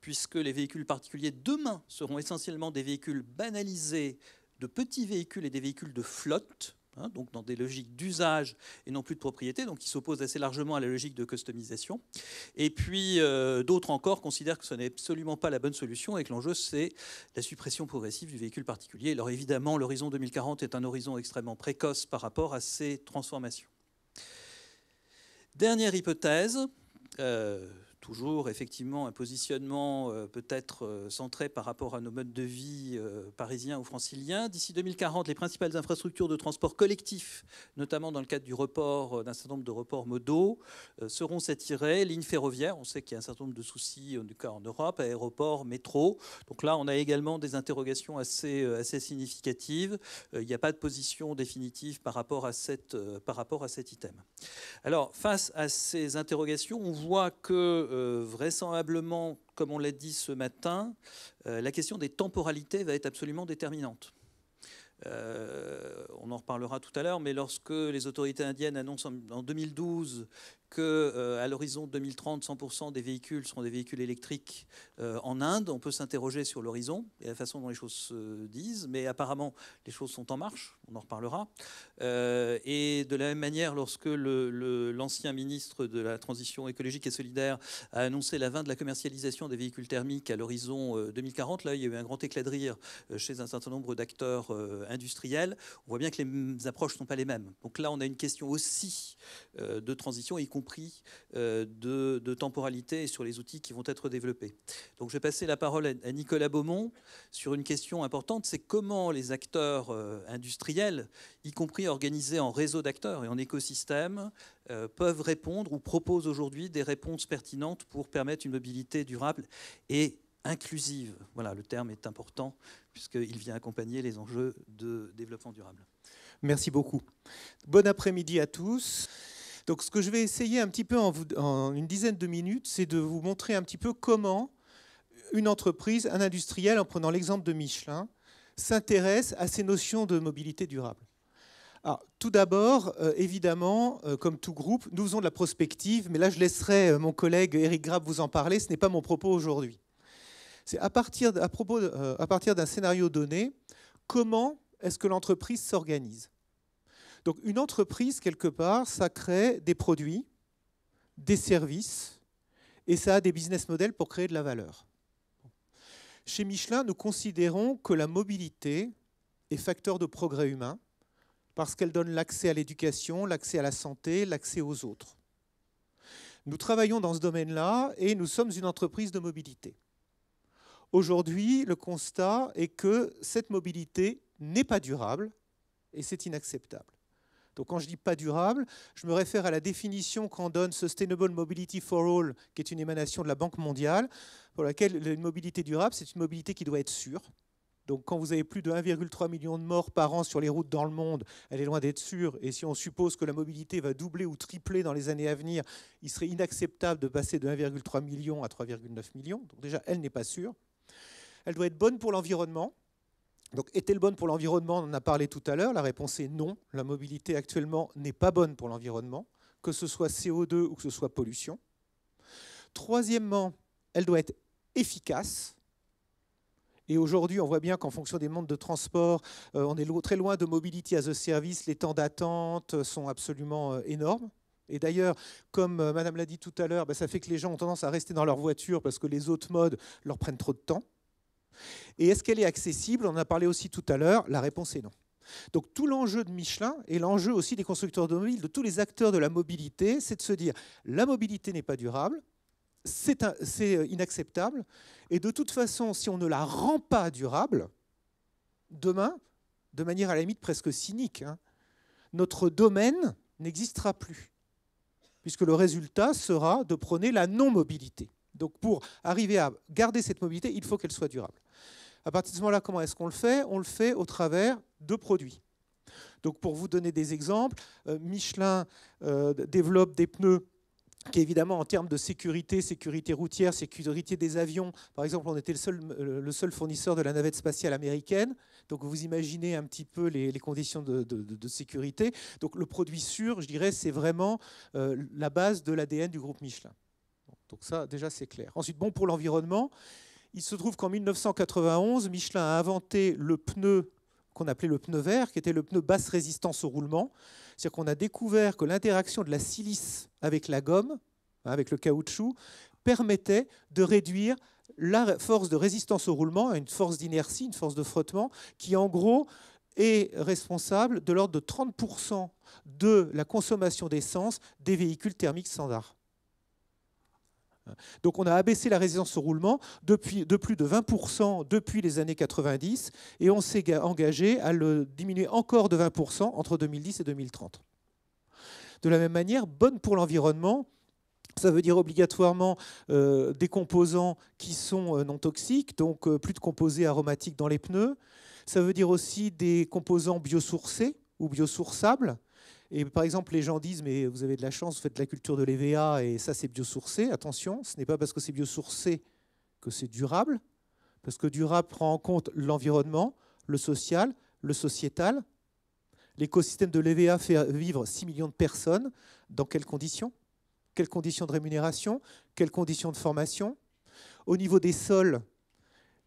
puisque les véhicules particuliers demain seront essentiellement des véhicules banalisés, de petits véhicules et des véhicules de flotte, donc dans des logiques d'usage et non plus de propriété, donc qui s'opposent assez largement à la logique de customisation. Et puis d'autres encore considèrent que ce n'est absolument pas la bonne solution et que l'enjeu c'est la suppression progressive du véhicule particulier. Alors évidemment, l'horizon 2040 est un horizon extrêmement précoce par rapport à ces transformations. Dernière hypothèse, toujours effectivement un positionnement peut-être centré par rapport à nos modes de vie parisiens ou franciliens. D'ici 2040, les principales infrastructures de transport collectif, notamment dans le cadre du report d'un certain nombre de reports modaux, seront saturées. Lignes ferroviaires, on sait qu'il y a un certain nombre de soucis, en tout cas en Europe, aéroports, métro. Donc là, on a également des interrogations assez significatives. Il n'y a pas de position définitive par rapport à cet item. Alors, face à ces interrogations, on voit que vraisemblablement, comme on l'a dit ce matin, la question des temporalités va être absolument déterminante. On en reparlera tout à l'heure, mais lorsque les autorités indiennes annoncent en 2012 qu'à l'horizon 2030, 100% des véhicules seront des véhicules électriques en Inde. On peut s'interroger sur l'horizon et la façon dont les choses se disent, mais apparemment, les choses sont en marche, on en reparlera. Et de la même manière, lorsque l'ancien ministre de la Transition écologique et solidaire a annoncé la fin de la commercialisation des véhicules thermiques à l'horizon 2040, là, il y a eu un grand éclat de rire chez un certain nombre d'acteurs industriels. On voit bien que les approches ne sont pas les mêmes. Donc là, on a une question aussi de transition, y compris de temporalité et sur les outils qui vont être développés. Donc je vais passer la parole à Nicolas Beaumont sur une question importante, c'est comment les acteurs industriels, y compris organisés en réseau d'acteurs et en écosystème, peuvent répondre ou proposent aujourd'hui des réponses pertinentes pour permettre une mobilité durable et inclusive. Voilà, le terme est important puisqu'il vient accompagner les enjeux de développement durable. Merci beaucoup. Bon après-midi à tous. Donc, ce que je vais essayer un petit peu en une dizaine de minutes, c'est de vous montrer un petit peu comment une entreprise, un industriel, en prenant l'exemple de Michelin, s'intéresse à ces notions de mobilité durable. Alors, tout d'abord, évidemment, comme tout groupe, nous faisons de la prospective, mais là, je laisserai mon collègue Eric Grab vous en parler. Ce n'est pas mon propos aujourd'hui. C'est à partir d'un scénario donné, comment est-ce que l'entreprise s'organise? Donc, une entreprise, quelque part, ça crée des produits, des services, et ça a des business models pour créer de la valeur. Chez Michelin, nous considérons que la mobilité est facteur de progrès humain parce qu'elle donne l'accès à l'éducation, l'accès à la santé, l'accès aux autres. Nous travaillons dans ce domaine-là et nous sommes une entreprise de mobilité. Aujourd'hui, le constat est que cette mobilité n'est pas durable et c'est inacceptable. Donc quand je dis pas durable, je me réfère à la définition qu'en donne Sustainable Mobility for All, qui est une émanation de la Banque mondiale, pour laquelle une mobilité durable, c'est une mobilité qui doit être sûre. Donc quand vous avez plus de 1,3 million de morts par an sur les routes dans le monde, elle est loin d'être sûre. Et si on suppose que la mobilité va doubler ou tripler dans les années à venir, il serait inacceptable de passer de 1,3 million à 3,9 millions. Donc déjà, elle n'est pas sûre. Elle doit être bonne pour l'environnement. Donc, est-elle bonne pour l'environnement? On en a parlé tout à l'heure. La réponse est non. La mobilité actuellement n'est pas bonne pour l'environnement, que ce soit CO2 ou que ce soit pollution. Troisièmement, elle doit être efficace. Et aujourd'hui, on voit bien qu'en fonction des modes de transport, on est très loin de mobility as a service. Les temps d'attente sont absolument énormes. Et d'ailleurs, comme Madame l'a dit tout à l'heure, ça fait que les gens ont tendance à rester dans leur voiture parce que les autres modes leur prennent trop de temps. Et est-ce qu'elle est accessible? On en a parlé aussi tout à l'heure. La réponse est non. Donc tout l'enjeu de Michelin et l'enjeu aussi des constructeurs automobiles, de tous les acteurs de la mobilité, c'est de se dire la mobilité n'est pas durable, c'est inacceptable. Et de toute façon, si on ne la rend pas durable, demain, de manière à la limite presque cynique, notre domaine n'existera plus. Puisque le résultat sera de prôner la non-mobilité. Donc pour arriver à garder cette mobilité, il faut qu'elle soit durable. À partir de ce moment-là, comment est-ce qu'on le fait? On le fait au travers de produits. Donc pour vous donner des exemples, Michelin développe des pneus qui, évidemment, en termes de sécurité routière, sécurité des avions, par exemple, on était le seul fournisseur de la navette spatiale américaine. Donc vous imaginez un petit peu les conditions de sécurité. Donc le produit sûr, je dirais, c'est vraiment la base de l'ADN du groupe Michelin. Donc ça, déjà, c'est clair. Ensuite, bon pour l'environnement, il se trouve qu'en 1991, Michelin a inventé le pneu qu'on appelait le pneu vert, qui était le pneu basse résistance au roulement. C'est-à-dire qu'on a découvert que l'interaction de la silice avec la gomme, avec le caoutchouc, permettait de réduire la force de résistance au roulement à une force d'inertie, une force de frottement, qui en gros est responsable de l'ordre de 30% de la consommation d'essence des véhicules thermiques standards. Donc on a abaissé la résistance au roulement de plus de 20% depuis les années 90 et on s'est engagé à le diminuer encore de 20% entre 2010 et 2030. De la même manière, bonne pour l'environnement, ça veut dire obligatoirement des composants qui sont non toxiques, donc plus de composés aromatiques dans les pneus. Ça veut dire aussi des composants biosourcés ou biosourçables. Et par exemple, les gens disent, mais vous avez de la chance, vous faites de la culture de l'EVA et ça c'est biosourcé. Attention, ce n'est pas parce que c'est biosourcé que c'est durable, parce que durable prend en compte l'environnement, le social, le sociétal. L'écosystème de l'EVA fait vivre 6 millions de personnes. Dans quelles conditions? quelles conditions de rémunération, quelles conditions de formation. Au niveau des sols,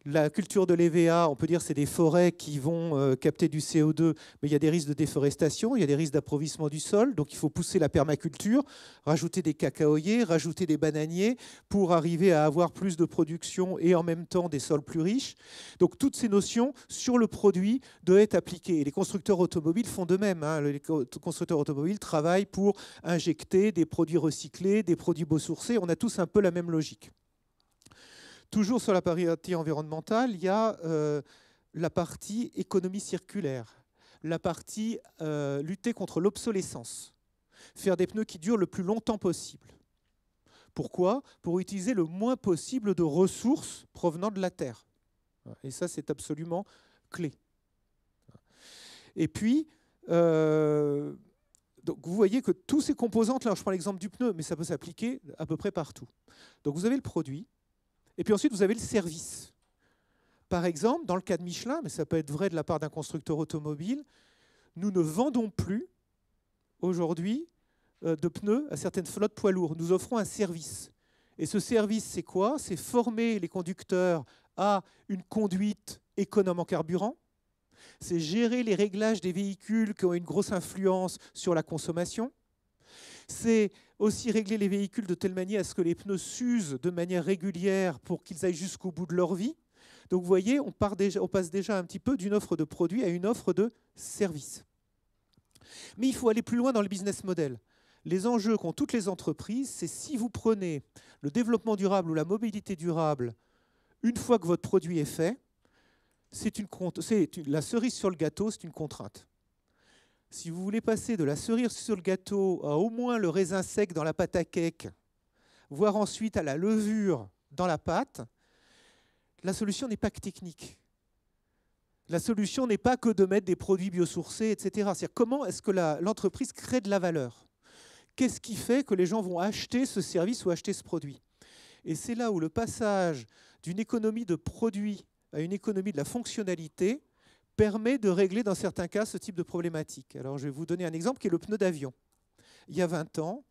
la culture de l'EVA, on peut dire que c'est des forêts qui vont capter du CO2, mais il y a des risques de déforestation, il y a des risques d'appauvrissement du sol, donc il faut pousser la permaculture, rajouter des cacaoyers, rajouter des bananiers pour arriver à avoir plus de production et en même temps des sols plus riches. Donc toutes ces notions sur le produit doivent être appliquées. Et les constructeurs automobiles font de même. Les constructeurs automobiles travaillent pour injecter des produits recyclés, des produits biosourcés. On a tous un peu la même logique. Toujours sur la partie environnementale, il y a la partie économie circulaire, la partie lutter contre l'obsolescence, faire des pneus qui durent le plus longtemps possible. Pourquoi? Pour utiliser le moins possible de ressources provenant de la Terre. Et ça, c'est absolument clé. Et puis, donc vous voyez que tous ces composantes, là je prends l'exemple du pneu, mais ça peut s'appliquer à peu près partout. Donc vous avez le produit, et puis ensuite, vous avez le service. Par exemple, dans le cas de Michelin, mais ça peut être vrai de la part d'un constructeur automobile, nous ne vendons plus aujourd'hui de pneus à certaines flottes poids lourds. Nous offrons un service. Et ce service, c'est quoi? C'est former les conducteurs à une conduite économe en carburant. C'est gérer les réglages des véhicules qui ont une grosse influence sur la consommation. C'est aussi régler les véhicules de telle manière à ce que les pneus s'usent de manière régulière pour qu'ils aillent jusqu'au bout de leur vie. Donc vous voyez, on passe déjà un petit peu d'une offre de produit à une offre de service. Mais il faut aller plus loin dans le business model. Les enjeux qu'ont toutes les entreprises, c'est si vous prenez le développement durable ou la mobilité durable, une fois que votre produit est fait, la cerise sur le gâteau, c'est une contrainte. Si vous voulez passer de la cerise sur le gâteau à au moins le raisin sec dans la pâte à cake, voire ensuite à la levure dans la pâte, la solution n'est pas que technique. La solution n'est pas que de mettre des produits biosourcés, etc. C'est-à-dire comment est-ce que l'entreprise crée de la valeur? Qu'est-ce qui fait que les gens vont acheter ce service ou acheter ce produit? Et c'est là où le passage d'une économie de produits à une économie de la fonctionnalité permet de régler dans certains cas ce type de problématique. Alors je vais vous donner un exemple qui est le pneu d'avion. Il y a 20 ans,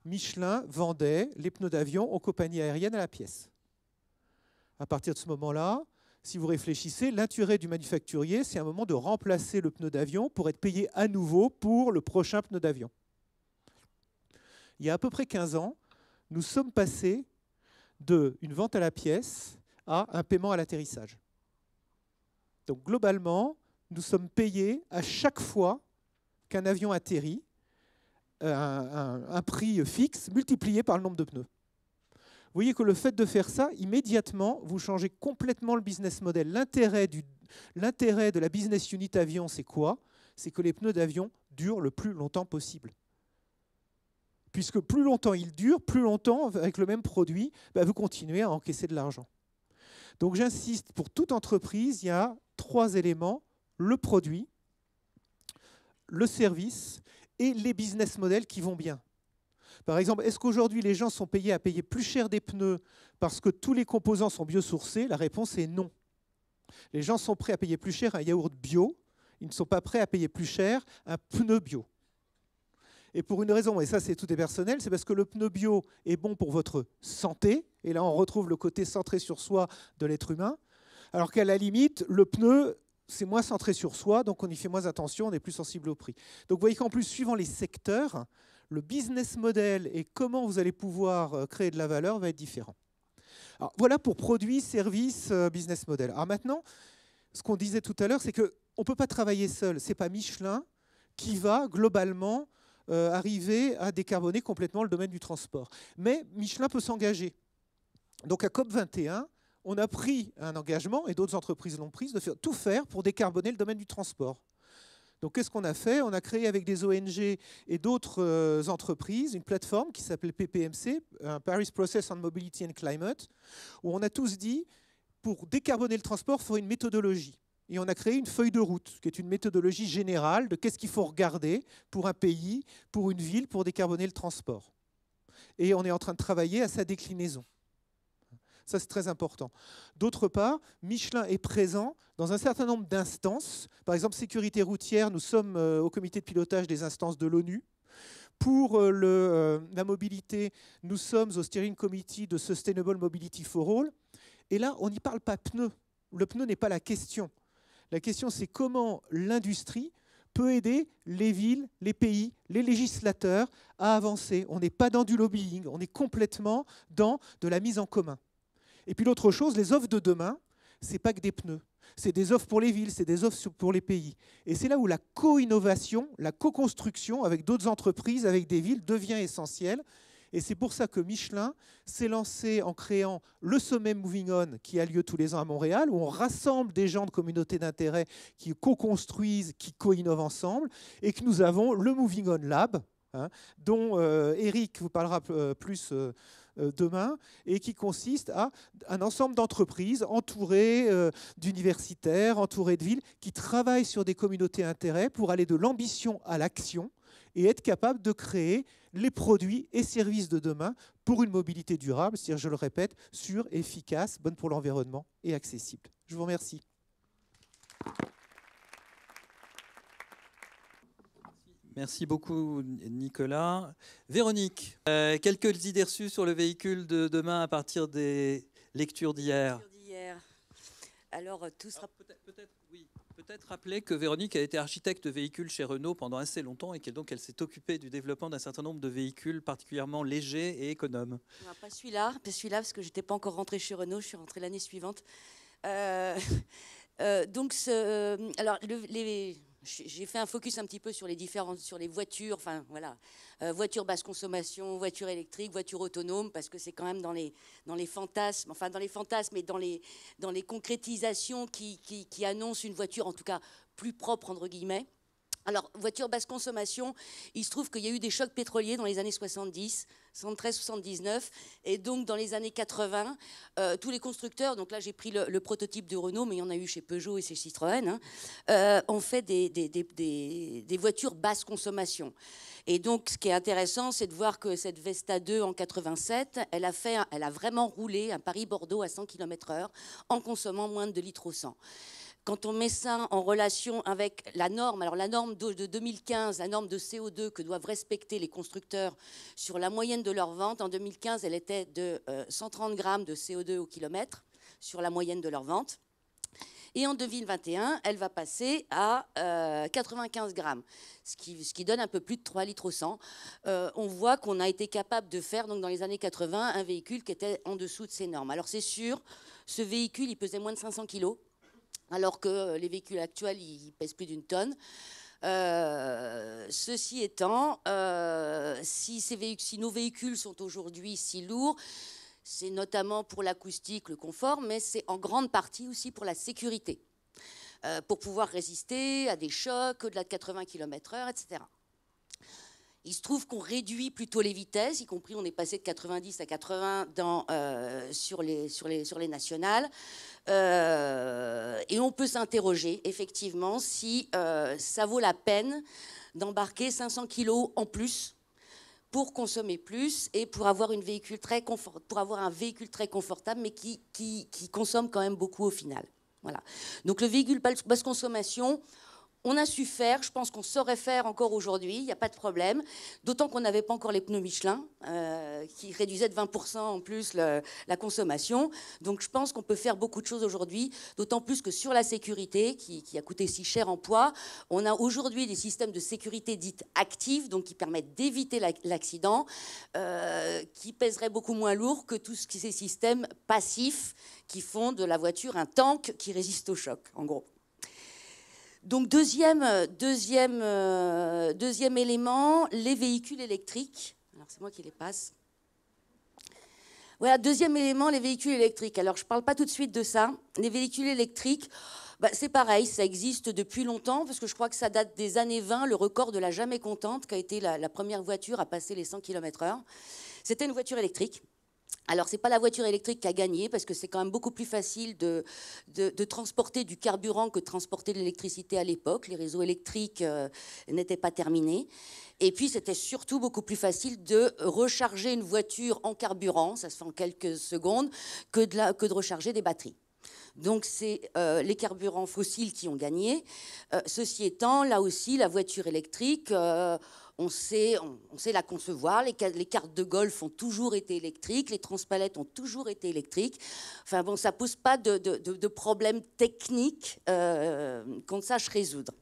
Michelin vendait les pneus d'avion aux compagnies aériennes à la pièce. À partir de ce moment-là, si vous réfléchissez, l'intérêt du manufacturier, c'est un moment de remplacer le pneu d'avion pour être payé à nouveau pour le prochain pneu d'avion. Il y a à peu près 15 ans, nous sommes passés d'une vente à la pièce à un paiement à l'atterrissage. Donc globalement, nous sommes payés à chaque fois qu'un avion atterrit, un prix fixe multiplié par le nombre de pneus. Vous voyez que le fait de faire ça, immédiatement, vous changez complètement le business model. L'intérêt de la business unit avion, c'est quoi? C'est que les pneus d'avion durent le plus longtemps possible. Puisque plus longtemps ils durent, plus longtemps, avec le même produit, vous continuez à encaisser de l'argent. Donc j'insiste, pour toute entreprise, il y a 3 éléments: le produit, le service et les business models qui vont bien. Par exemple, est-ce qu'aujourd'hui les gens sont payés à payer plus cher des pneus parce que tous les composants sont biosourcés? La réponse est non. Les gens sont prêts à payer plus cher un yaourt bio, ils ne sont pas prêts à payer plus cher un pneu bio. Et pour une raison, et ça c'est tout est personnel, c'est parce que le pneu bio est bon pour votre santé, et là on retrouve le côté centré sur soi de l'être humain, alors qu'à la limite, le pneu, c'est moins centré sur soi, donc on y fait moins attention, on est plus sensible au prix. Donc vous voyez qu'en plus, suivant les secteurs, le business model et comment vous allez pouvoir créer de la valeur va être différent. Alors, voilà pour produits, services, business model. Alors maintenant, ce qu'on disait tout à l'heure, c'est qu'on ne peut pas travailler seul. Ce n'est pas Michelin qui va globalement arriver à décarboner complètement le domaine du transport. Mais Michelin peut s'engager. Donc à COP21, on a pris un engagement, et d'autres entreprises l'ont pris, de tout faire pour décarboner le domaine du transport. Donc qu'est-ce qu'on a fait? On a créé avec des ONG et d'autres entreprises une plateforme qui s'appelle PPMC, Paris Process on Mobility and Climate, où on a tous dit, pour décarboner le transport, il faut une méthodologie. Et on a créé une feuille de route, qui est une méthodologie générale de qu'est-ce qu'il faut regarder pour un pays, pour une ville, pour décarboner le transport. Et on est en train de travailler à sa déclinaison. Ça, c'est très important. D'autre part, Michelin est présent dans un certain nombre d'instances. Par exemple, sécurité routière, nous sommes au comité de pilotage des instances de l'ONU Pour la mobilité, nous sommes au Steering Committee de Sustainable Mobility for All. Et là, on n'y parle pas pneu. Le pneu n'est pas la question. La question, c'est comment l'industrie peut aider les villes, les pays, les législateurs à avancer. On n'est pas dans du lobbying, on est complètement dans de la mise en commun. Et puis l'autre chose, les offres de demain, ce n'est pas que des pneus. C'est des offres pour les villes, c'est des offres pour les pays. Et c'est là où la co-innovation, la co-construction avec d'autres entreprises, avec des villes, devient essentielle. Et c'est pour ça que Michelin s'est lancé en créant le sommet Moving On qui a lieu tous les ans à Montréal, où on rassemble des gens de communautés d'intérêt qui co-construisent, qui co-innovent ensemble, et que nous avons le Moving On Lab, dont Eric vous parlera plus demain, et qui consiste à un ensemble d'entreprises entourées d'universitaires, entourées de villes, qui travaillent sur des communautés d'intérêt pour aller de l'ambition à l'action et être capable de créer les produits et services de demain pour une mobilité durable, c'est-à-dire, je le répète, sûre, efficace, bonne pour l'environnement et accessible. Je vous remercie. Merci beaucoup, Nicolas. Véronique, quelques idées reçues sur le véhicule de demain à partir des lectures d'hier. Alors, tout sera... Peut-être rappeler que Véronique a été architecte de véhicules chez Renault pendant assez longtemps et qu'elle s'est occupée du développement d'un certain nombre de véhicules particulièrement légers et économes. Pas celui-là parce que je n'étais pas encore rentrée chez Renault, je suis rentrée l'année suivante. J'ai fait un focus un petit peu sur les voitures, enfin voilà, voitures basse consommation, voitures électriques, voitures autonomes, parce que c'est quand même dans les fantasmes, enfin dans les fantasmes et dans les concrétisations qui annoncent une voiture en tout cas plus propre entre guillemets. Alors, voiture basse consommation, il se trouve qu'il y a eu des chocs pétroliers dans les années 70, 73, 79, et donc dans les années 80, tous les constructeurs, donc là j'ai pris le prototype de Renault, mais il y en a eu chez Peugeot et chez Citroën, ont fait des voitures basse consommation. Et donc ce qui est intéressant, c'est de voir que cette Vesta 2 en 87, elle a vraiment roulé un Paris-Bordeaux à 100 km/h en consommant moins de 2 litres au 100. Quand on met ça en relation avec la norme, alors la norme de 2015, la norme de CO2 que doivent respecter les constructeurs sur la moyenne de leur vente, en 2015, elle était de 130 grammes de CO2 au kilomètre sur la moyenne de leur vente. Et en 2021, elle va passer à 95 grammes, ce qui donne un peu plus de 3 litres au 100. On voit qu'on a été capable de faire, donc dans les années 80, un véhicule qui était en dessous de ces normes. Alors c'est sûr, ce véhicule, il pesait moins de 500 kilos. Alors que les véhicules actuels, ils pèsent plus d'1 tonne. Ceci étant, si nos véhicules sont aujourd'hui si lourds, c'est notamment pour l'acoustique, le confort, mais c'est en grande partie aussi pour la sécurité, pour pouvoir résister à des chocs au-delà de 80 km/h, etc. Il se trouve qu'on réduit plutôt les vitesses, y compris on est passé de 90 à 80 sur les nationales. Et on peut s'interroger effectivement si ça vaut la peine d'embarquer 500 kilos en plus pour consommer plus et pour avoir un véhicule très confortable, mais qui consomme quand même beaucoup au final. Voilà. Donc le véhicule basse consommation, on a su faire, je pense qu'on saurait faire encore aujourd'hui, il n'y a pas de problème, d'autant qu'on n'avait pas encore les pneus Michelin, qui réduisaient de 20% en plus la consommation. Donc je pense qu'on peut faire beaucoup de choses aujourd'hui, d'autant plus que sur la sécurité, qui a coûté si cher en poids, on a aujourd'hui des systèmes de sécurité dites actifs, donc qui permettent d'éviter l'accident, qui pèseraient beaucoup moins lourd que tous ces systèmes passifs qui font de la voiture un tank qui résiste au choc, en gros. Donc deuxième élément, les véhicules électriques. Alors c'est moi qui les passe. Voilà, deuxième élément, les véhicules électriques. Alors je ne parle pas tout de suite de ça. Les véhicules électriques, c'est pareil, ça existe depuis longtemps, parce que je crois que ça date des années 20, le record de la Jamais Contente, qui a été la première voiture à passer les 100 km/h. C'était une voiture électrique. Alors, ce n'est pas la voiture électrique qui a gagné, parce que c'est quand même beaucoup plus facile de transporter du carburant que de transporter de l'électricité à l'époque. Les réseaux électriques n'étaient pas terminés. Et puis, c'était surtout beaucoup plus facile de recharger une voiture en carburant, ça se fait en quelques secondes, que de recharger des batteries. Donc, c'est les carburants fossiles qui ont gagné. Ceci étant, là aussi, la voiture électrique, On sait la concevoir. Les cartes de golf ont toujours été électriques. Les transpalettes ont toujours été électriques. Enfin bon, ça ne pose pas de problème technique qu'on ne sache résoudre.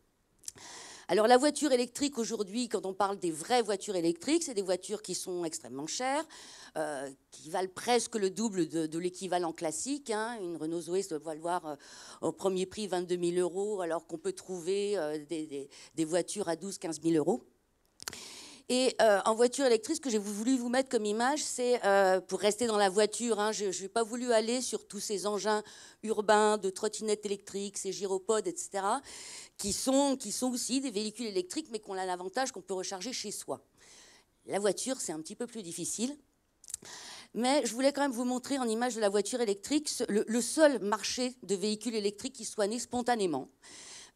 Alors la voiture électrique aujourd'hui, quand on parle des vraies voitures électriques, c'est des voitures qui sont extrêmement chères, qui valent presque le double de l'équivalent classique. Hein. Une Renault Zoé doit valoir au premier prix 22 000 €, alors qu'on peut trouver des voitures à 12 000 à 15 000 €. Et en voiture électrique, ce que j'ai voulu vous mettre comme image, c'est pour rester dans la voiture. Hein, je n'ai pas voulu aller sur tous ces engins urbains de trottinettes électriques, ces gyropodes, etc., qui sont aussi des véhicules électriques, mais qui ont l'avantage qu'on peut recharger chez soi. La voiture, c'est un petit peu plus difficile. Mais je voulais quand même vous montrer en image de la voiture électrique le seul marché de véhicules électriques qui soit né spontanément.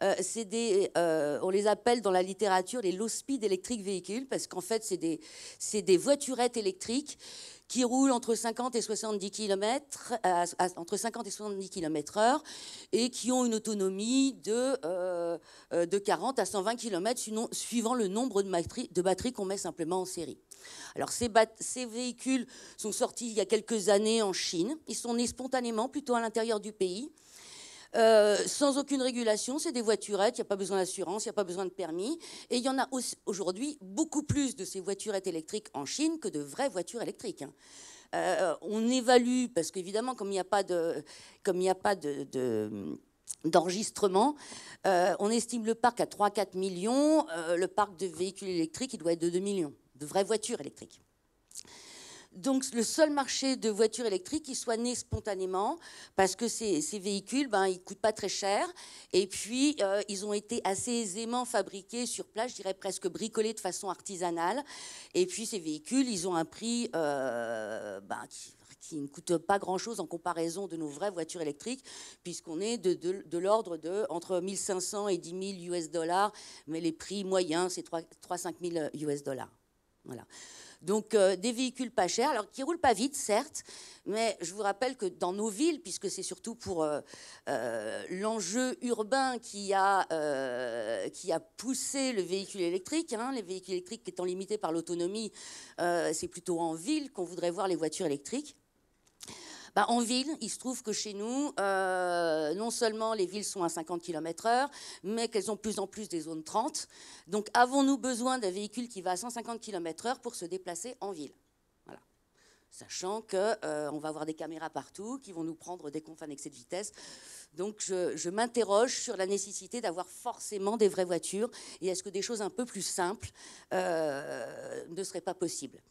On les appelle dans la littérature les low-speed electric véhicules, parce qu'en fait, c'est des voiturettes électriques qui roulent entre 50 et 70 km, entre 50 et 70 km/h, et qui ont une autonomie de 40 à 120 km, suivant le nombre de batteries qu'on met simplement en série. Alors, ces véhicules sont sortis il y a quelques années en Chine. Ils sont nés spontanément, plutôt à l'intérieur du pays. Sans aucune régulation, c'est des voiturettes, il n'y a pas besoin d'assurance, il n'y a pas besoin de permis. Et il y en a aujourd'hui beaucoup plus de ces voiturettes électriques en Chine que de vraies voitures électriques. Hein. On évalue, parce qu'évidemment, comme il n'y a pas d'enregistrement, on estime le parc à 3-4 millions. Le parc de véhicules électriques, il doit être de 2 millions, de vraies voitures électriques. Donc, le seul marché de voitures électriques qui soit né spontanément, parce que ces véhicules, ils ne coûtent pas très cher. Et puis, ils ont été assez aisément fabriqués sur place, je dirais presque bricolés de façon artisanale. Et puis, ces véhicules, ils ont un prix qui ne coûte pas grand-chose en comparaison de nos vraies voitures électriques, puisqu'on est de l'ordre de entre 1 500 et 10 000 $, mais les prix moyens, c'est 3-5 000 $. Voilà. Donc, des véhicules pas chers, alors qui ne roulent pas vite, certes, mais je vous rappelle que dans nos villes, puisque c'est surtout pour l'enjeu urbain qui a poussé le véhicule électrique, hein, les véhicules électriques étant limités par l'autonomie, c'est plutôt en ville qu'on voudrait voir les voitures électriques. En ville, il se trouve que chez nous, non seulement les villes sont à 50 km/h, mais qu'elles ont de plus en plus des zones 30. Donc, avons-nous besoin d'un véhicule qui va à 150 km/h pour se déplacer en ville? Voilà. Sachant qu'on va avoir des caméras partout qui vont nous prendre dès qu'on fait un excès de vitesse. Donc, je m'interroge sur la nécessité d'avoir forcément des vraies voitures. Et est-ce que des choses un peu plus simples ne seraient pas possibles?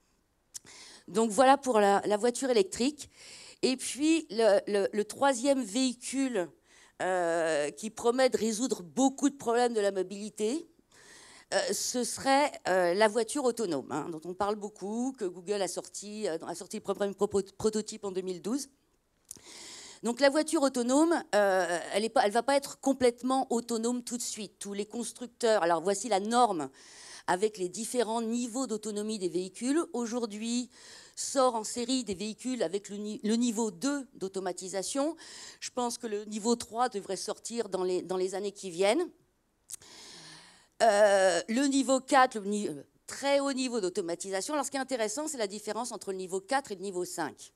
Donc, voilà pour la voiture électrique. Et puis, le troisième véhicule qui promet de résoudre beaucoup de problèmes de la mobilité, ce serait la voiture autonome, hein, dont on parle beaucoup, que Google a sorti le premier prototype en 2012. Donc la voiture autonome, elle ne va pas être complètement autonome tout de suite. Tous les constructeurs, alors voici la norme avec les différents niveaux d'autonomie des véhicules. Aujourd'hui, sort en série des véhicules avec le niveau 2 d'automatisation. Je pense que le niveau 3 devrait sortir dans les années qui viennent. Le niveau 4, très haut niveau d'automatisation. Alors, ce qui est intéressant, c'est la différence entre le niveau 4 et le niveau 5.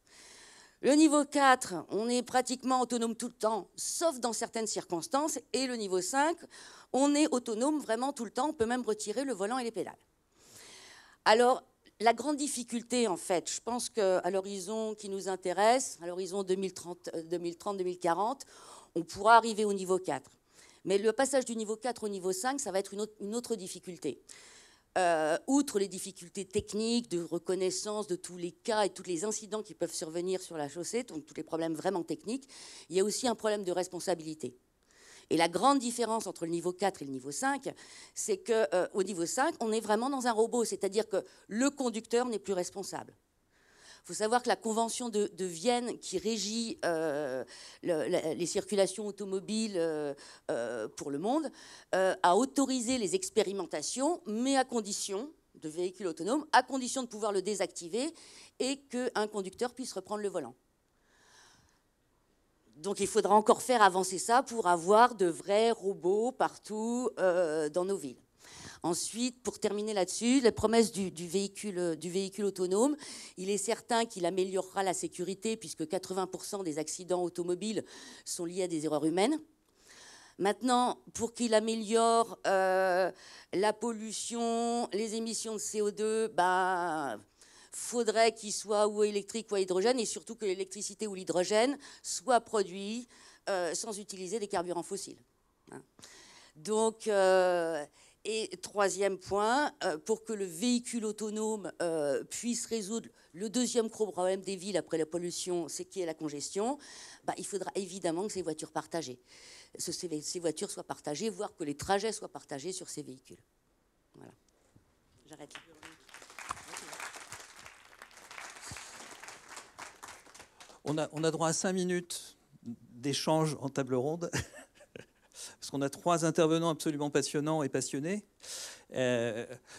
Le niveau 4, on est pratiquement autonome tout le temps, sauf dans certaines circonstances. Et le niveau 5, on est autonome vraiment tout le temps. On peut même retirer le volant et les pédales. Alors, la grande difficulté, en fait, je pense qu'à l'horizon qui nous intéresse, à l'horizon 2030-2040, on pourra arriver au niveau 4. Mais le passage du niveau 4 au niveau 5, ça va être une autre difficulté. Outre les difficultés techniques de reconnaissance de tous les cas et tous les incidents qui peuvent survenir sur la chaussée, donc tous les problèmes vraiment techniques, il y a aussi un problème de responsabilité. Et la grande différence entre le niveau 4 et le niveau 5, c'est qu'au niveau 5, on est vraiment dans un robot, c'est-à-dire que le conducteur n'est plus responsable. Il faut savoir que la Convention de Vienne, qui régit les circulations automobiles pour le monde, a autorisé les expérimentations, mais à condition de véhicules autonomes, à condition de pouvoir le désactiver et qu'un conducteur puisse reprendre le volant. Donc il faudra encore faire avancer ça pour avoir de vrais robots partout dans nos villes. Ensuite, pour terminer là-dessus, la promesse du véhicule autonome, il est certain qu'il améliorera la sécurité puisque 80% des accidents automobiles sont liés à des erreurs humaines. Maintenant, pour qu'il améliore la pollution, les émissions de CO2, faudrait qu'il soit ou électrique ou à hydrogène, et surtout que l'électricité ou l'hydrogène soient produits sans utiliser des carburants fossiles. Donc, et troisième point, pour que le véhicule autonome puisse résoudre le deuxième gros problème des villes après la pollution, c'est qui est la congestion, il faudra évidemment que ces voitures soient partagées, voire que les trajets soient partagés sur ces véhicules. Voilà. J'arrête là. On a droit à 5 minutes d'échange en table ronde, parce qu'on a 3 intervenants absolument passionnants et passionnés.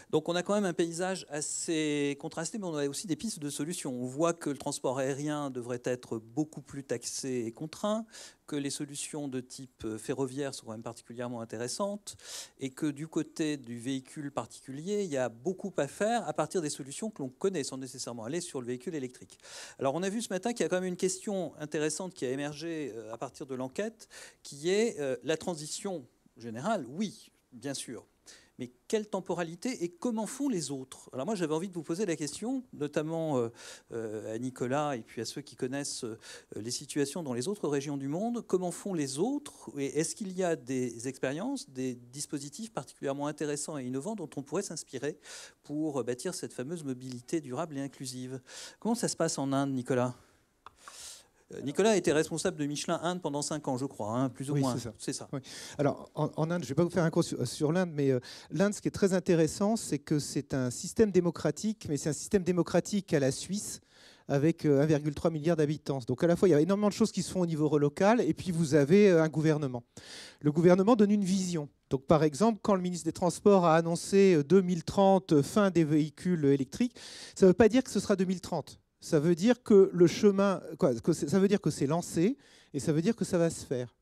Donc on a quand même un paysage assez contrasté, mais on a aussi des pistes de solutions. On voit que le transport aérien devrait être beaucoup plus taxé et contraint, que les solutions de type ferroviaire sont quand même particulièrement intéressantes, et que du côté du véhicule particulier, il y a beaucoup à faire à partir des solutions que l'on connaît, sans nécessairement aller sur le véhicule électrique. Alors on a vu ce matin qu'il y a quand même une question intéressante qui a émergé à partir de l'enquête, qui est la transition générale, oui, bien sûr. Mais quelle temporalité et comment font les autres? Alors moi, j'avais envie de vous poser la question, notamment à Nicolas et puis à ceux qui connaissent les situations dans les autres régions du monde. Comment font les autres? Et est-ce qu'il y a des expériences, des dispositifs particulièrement intéressants et innovants dont on pourrait s'inspirer pour bâtir cette fameuse mobilité durable et inclusive? Comment ça se passe en Inde, Nicolas? Nicolas a été responsable de Michelin Inde pendant 5 ans, je crois, hein, plus ou moins. C'est ça. Oui. Alors, en Inde, je ne vais pas vous faire un cours sur l'Inde, mais l'Inde, ce qui est très intéressant, c'est que c'est un système démocratique, mais c'est un système démocratique à la Suisse, avec 1,3 milliard d'habitants. Donc, à la fois, il y a énormément de choses qui se font au niveau local, et puis vous avez un gouvernement. Le gouvernement donne une vision. Donc, par exemple, quand le ministre des Transports a annoncé 2030, fin des véhicules électriques, ça ne veut pas dire que ce sera 2030. Ça veut dire que le chemin, ça veut dire que c'est lancé et ça veut dire que ça va se faire.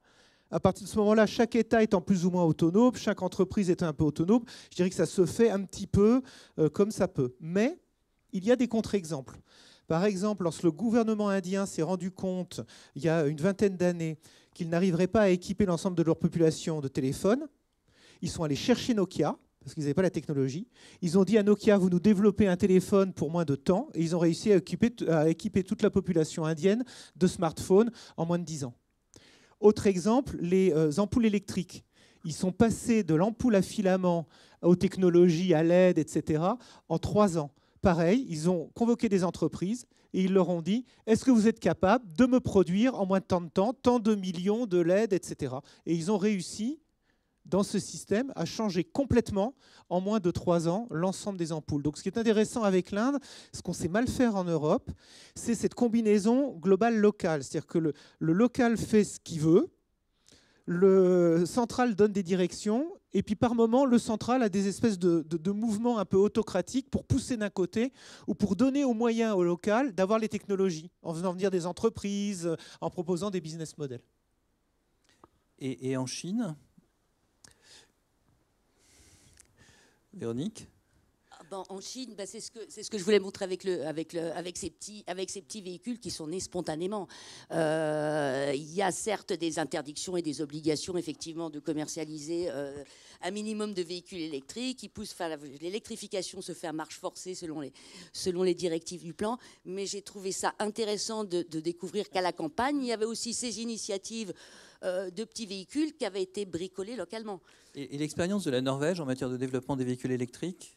À partir de ce moment-là, chaque État étant plus ou moins autonome, chaque entreprise étant un peu autonome, je dirais que ça se fait un petit peu comme ça peut. Mais il y a des contre-exemples. Par exemple, lorsque le gouvernement indien s'est rendu compte, il y a une vingtaine d'années, qu'il n'arriverait pas à équiper l'ensemble de leur population de téléphones, ils sont allés chercher Nokia, parce qu'ils n'avaient pas la technologie. Ils ont dit à Nokia, vous nous développez un téléphone pour moins de temps, et ils ont réussi à équiper toute la population indienne de smartphones en moins de 10 ans. Autre exemple, les ampoules électriques. Ils sont passés de l'ampoule à filament aux technologies à LED, etc., en 3 ans. Pareil, ils ont convoqué des entreprises et ils leur ont dit, est-ce que vous êtes capable de me produire en moins de temps, tant de millions de LED, etc. Et ils ont réussi dans ce système, a changé complètement, en moins de 3 ans, l'ensemble des ampoules. Donc ce qui est intéressant avec l'Inde, ce qu'on sait mal faire en Europe, c'est cette combinaison globale-locale. C'est-à-dire que le local fait ce qu'il veut, le central donne des directions, et puis par moment, le central a des espèces de mouvements un peu autocratiques pour pousser d'un côté, ou pour donner aux moyens au local d'avoir les technologies, en faisant venir des entreprises, en proposant des business models. Et en Chine ? Véronique? En Chine, c'est ce que je voulais montrer avec ces petits véhicules qui sont nés spontanément. Il y a certes des interdictions et des obligations effectivement de commercialiser un minimum de véhicules électriques. L'électrification se fait à marche forcée selon les directives du plan. Mais j'ai trouvé ça intéressant de découvrir qu'à la campagne, il y avait aussi ces initiatives de petits véhicules qui avaient été bricolés localement. Et l'expérience de la Norvège en matière de développement des véhicules électriques?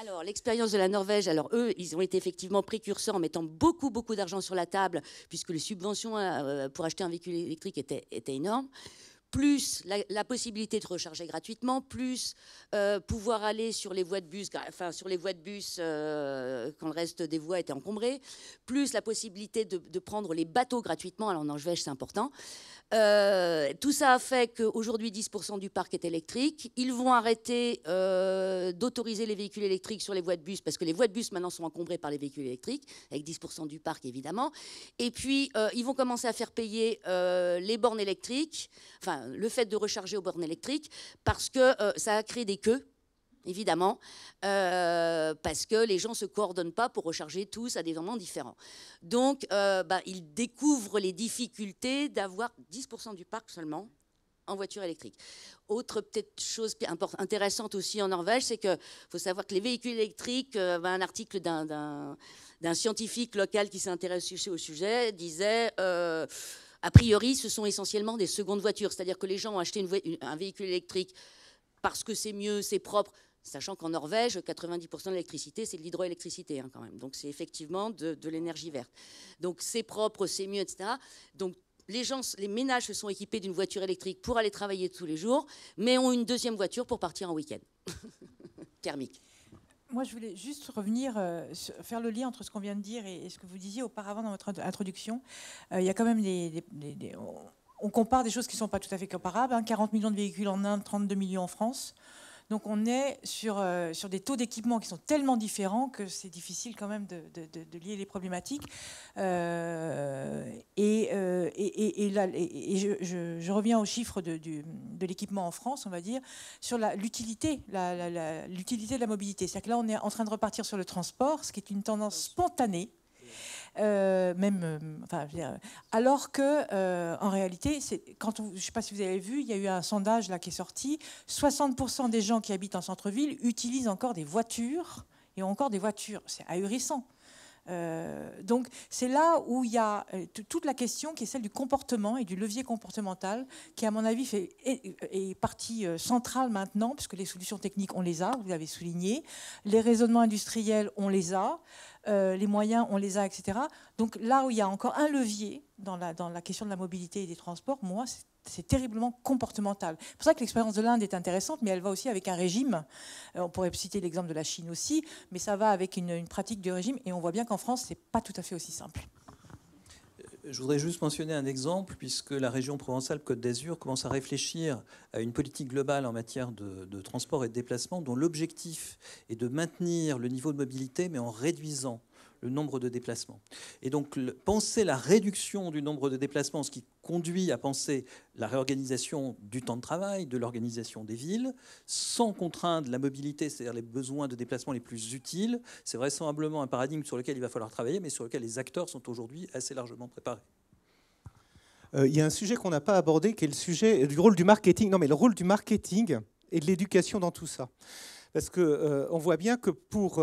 Alors, l'expérience de la Norvège, alors eux, ils ont été effectivement précurseurs en mettant beaucoup d'argent sur la table, puisque les subventions pour acheter un véhicule électrique étaient énormes. Plus la possibilité de recharger gratuitement, plus pouvoir aller sur les voies de bus, quand le reste des voies était encombré, plus la possibilité de prendre les bateaux gratuitement. Alors en Norvège, c'est important. Tout ça a fait qu'aujourd'hui, 10% du parc est électrique. Ils vont arrêter d'autoriser les véhicules électriques sur les voies de bus, parce que les voies de bus maintenant sont encombrées par les véhicules électriques, avec 10% du parc évidemment. Et puis, ils vont commencer à faire payer les bornes électriques, enfin le fait de recharger aux bornes électriques, parce que ça a créé des queues. évidemment, parce que les gens ne se coordonnent pas pour recharger tous à des moments différents. Donc, ils découvrent les difficultés d'avoir 10% du parc seulement en voiture électrique. Autre peut-être chose intéressante aussi en Norvège, c'est qu'il faut savoir que les véhicules électriques, un article d'un scientifique local qui s'est intéressé au sujet disait, a priori, ce sont essentiellement des secondes voitures, c'est-à-dire que les gens ont acheté un véhicule électrique parce que c'est mieux, c'est propre, sachant qu'en Norvège, 90% de l'électricité, c'est de l'hydroélectricité quand même. Donc c'est effectivement de l'énergie verte. Donc c'est propre, c'est mieux, etc. Donc les ménages se sont équipés d'une voiture électrique pour aller travailler tous les jours, mais ont une deuxième voiture pour partir en week-end thermique. Moi, je voulais juste revenir, faire le lien entre ce qu'on vient de dire et ce que vous disiez auparavant dans votre introduction. Il y a quand même on compare des choses qui ne sont pas tout à fait comparables. 40 millions de véhicules en Inde, 32 millions en France. Donc on est sur des taux d'équipement qui sont tellement différents que c'est difficile quand même de lier les problématiques. Je reviens aux chiffres de l'équipement en France, on va dire, sur l'utilité de la mobilité. C'est-à-dire que là, on est en train de repartir sur le transport, ce qui est une tendance spontanée. Alors que en réalité, je ne sais pas si vous avez vu, il y a eu un sondage là qui est sorti, 60% des gens qui habitent en centre-ville utilisent encore des voitures et ont encore des voitures. C'est ahurissant. Donc c'est là où il y a toute la question qui est celle du comportement et du levier comportemental qui, à mon avis, est partie centrale maintenant, puisque les solutions techniques, on les a, vous l'avez souligné, les raisonnements industriels, on les a, les moyens, on les a, etc. Donc là où il y a encore un levier dans la question de la mobilité et des transports, moi, c'est terriblement comportemental. C'est pour ça que l'expérience de l'Inde est intéressante, mais elle va aussi avec un régime. On pourrait citer l'exemple de la Chine aussi, mais ça va avec une pratique de régime, et on voit bien qu'en France, c'est pas tout à fait aussi simple. Je voudrais juste mentionner un exemple, puisque la région Provence-Alpes-Côte d'Azur commence à réfléchir à une politique globale en matière de transport et de déplacement, dont l'objectif est de maintenir le niveau de mobilité, mais en réduisant le nombre de déplacements. Et donc, penser la réduction du nombre de déplacements, ce qui conduit à penser la réorganisation du temps de travail, de l'organisation des villes, sans contraindre la mobilité, c'est-à-dire les besoins de déplacement les plus utiles, c'est vraisemblablement un paradigme sur lequel il va falloir travailler, mais sur lequel les acteurs sont aujourd'hui assez largement préparés. Il y a un sujet qu'on n'a pas abordé, qui est le sujet du rôle du marketing. Non, mais le rôle du marketing et de l'éducation dans tout ça. Parce qu'on voit bien que pour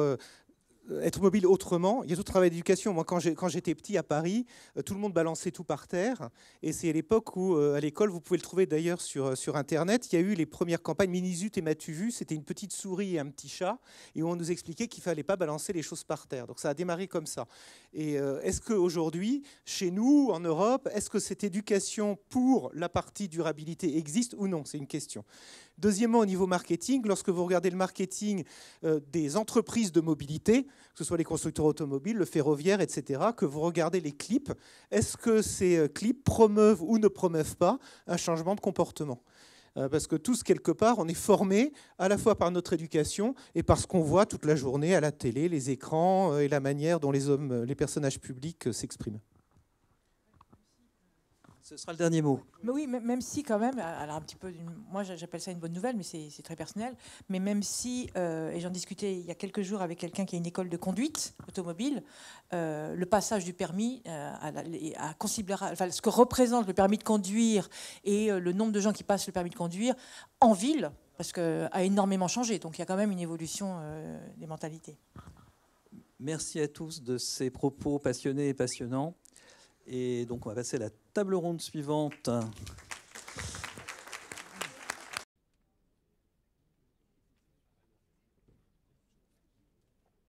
être mobile autrement, il y a tout le travail d'éducation. Moi, quand j'étais petit à Paris, tout le monde balançait tout par terre. Et c'est à l'époque où, à l'école, vous pouvez le trouver d'ailleurs sur Internet, il y a eu les premières campagnes Minizut et M'as-tu vu. C'était une petite souris et un petit chat. Et où on nous expliquait qu'il ne fallait pas balancer les choses par terre. Donc ça a démarré comme ça. Et est-ce qu'aujourd'hui, chez nous, en Europe, est-ce que cette éducation pour la partie durabilité existe ou non? C'est une question. Deuxièmement, au niveau marketing, lorsque vous regardez le marketing des entreprises de mobilité, que ce soit les constructeurs automobiles, le ferroviaire, etc., que vous regardez les clips, est-ce que ces clips promeuvent ou ne promeuvent pas un changement de comportement? Parce que tous, quelque part, on est formés à la fois par notre éducation et par ce qu'on voit toute la journée à la télé, les écrans et la manière dont les personnages publics s'expriment. Ce sera le dernier mot. Mais oui, même si quand même, alors un petit peu, moi j'appelle ça une bonne nouvelle, mais c'est très personnel, mais même si, et j'en discutais il y a quelques jours avec quelqu'un qui a une école de conduite automobile, le passage du permis à considérable, enfin, ce que représente le permis de conduire et le nombre de gens qui passent le permis de conduire en ville, parce a énormément changé, donc il y a quand même une évolution des mentalités. Merci à tous de ces propos passionnés et passionnants. Et donc, on va passer à la table ronde suivante.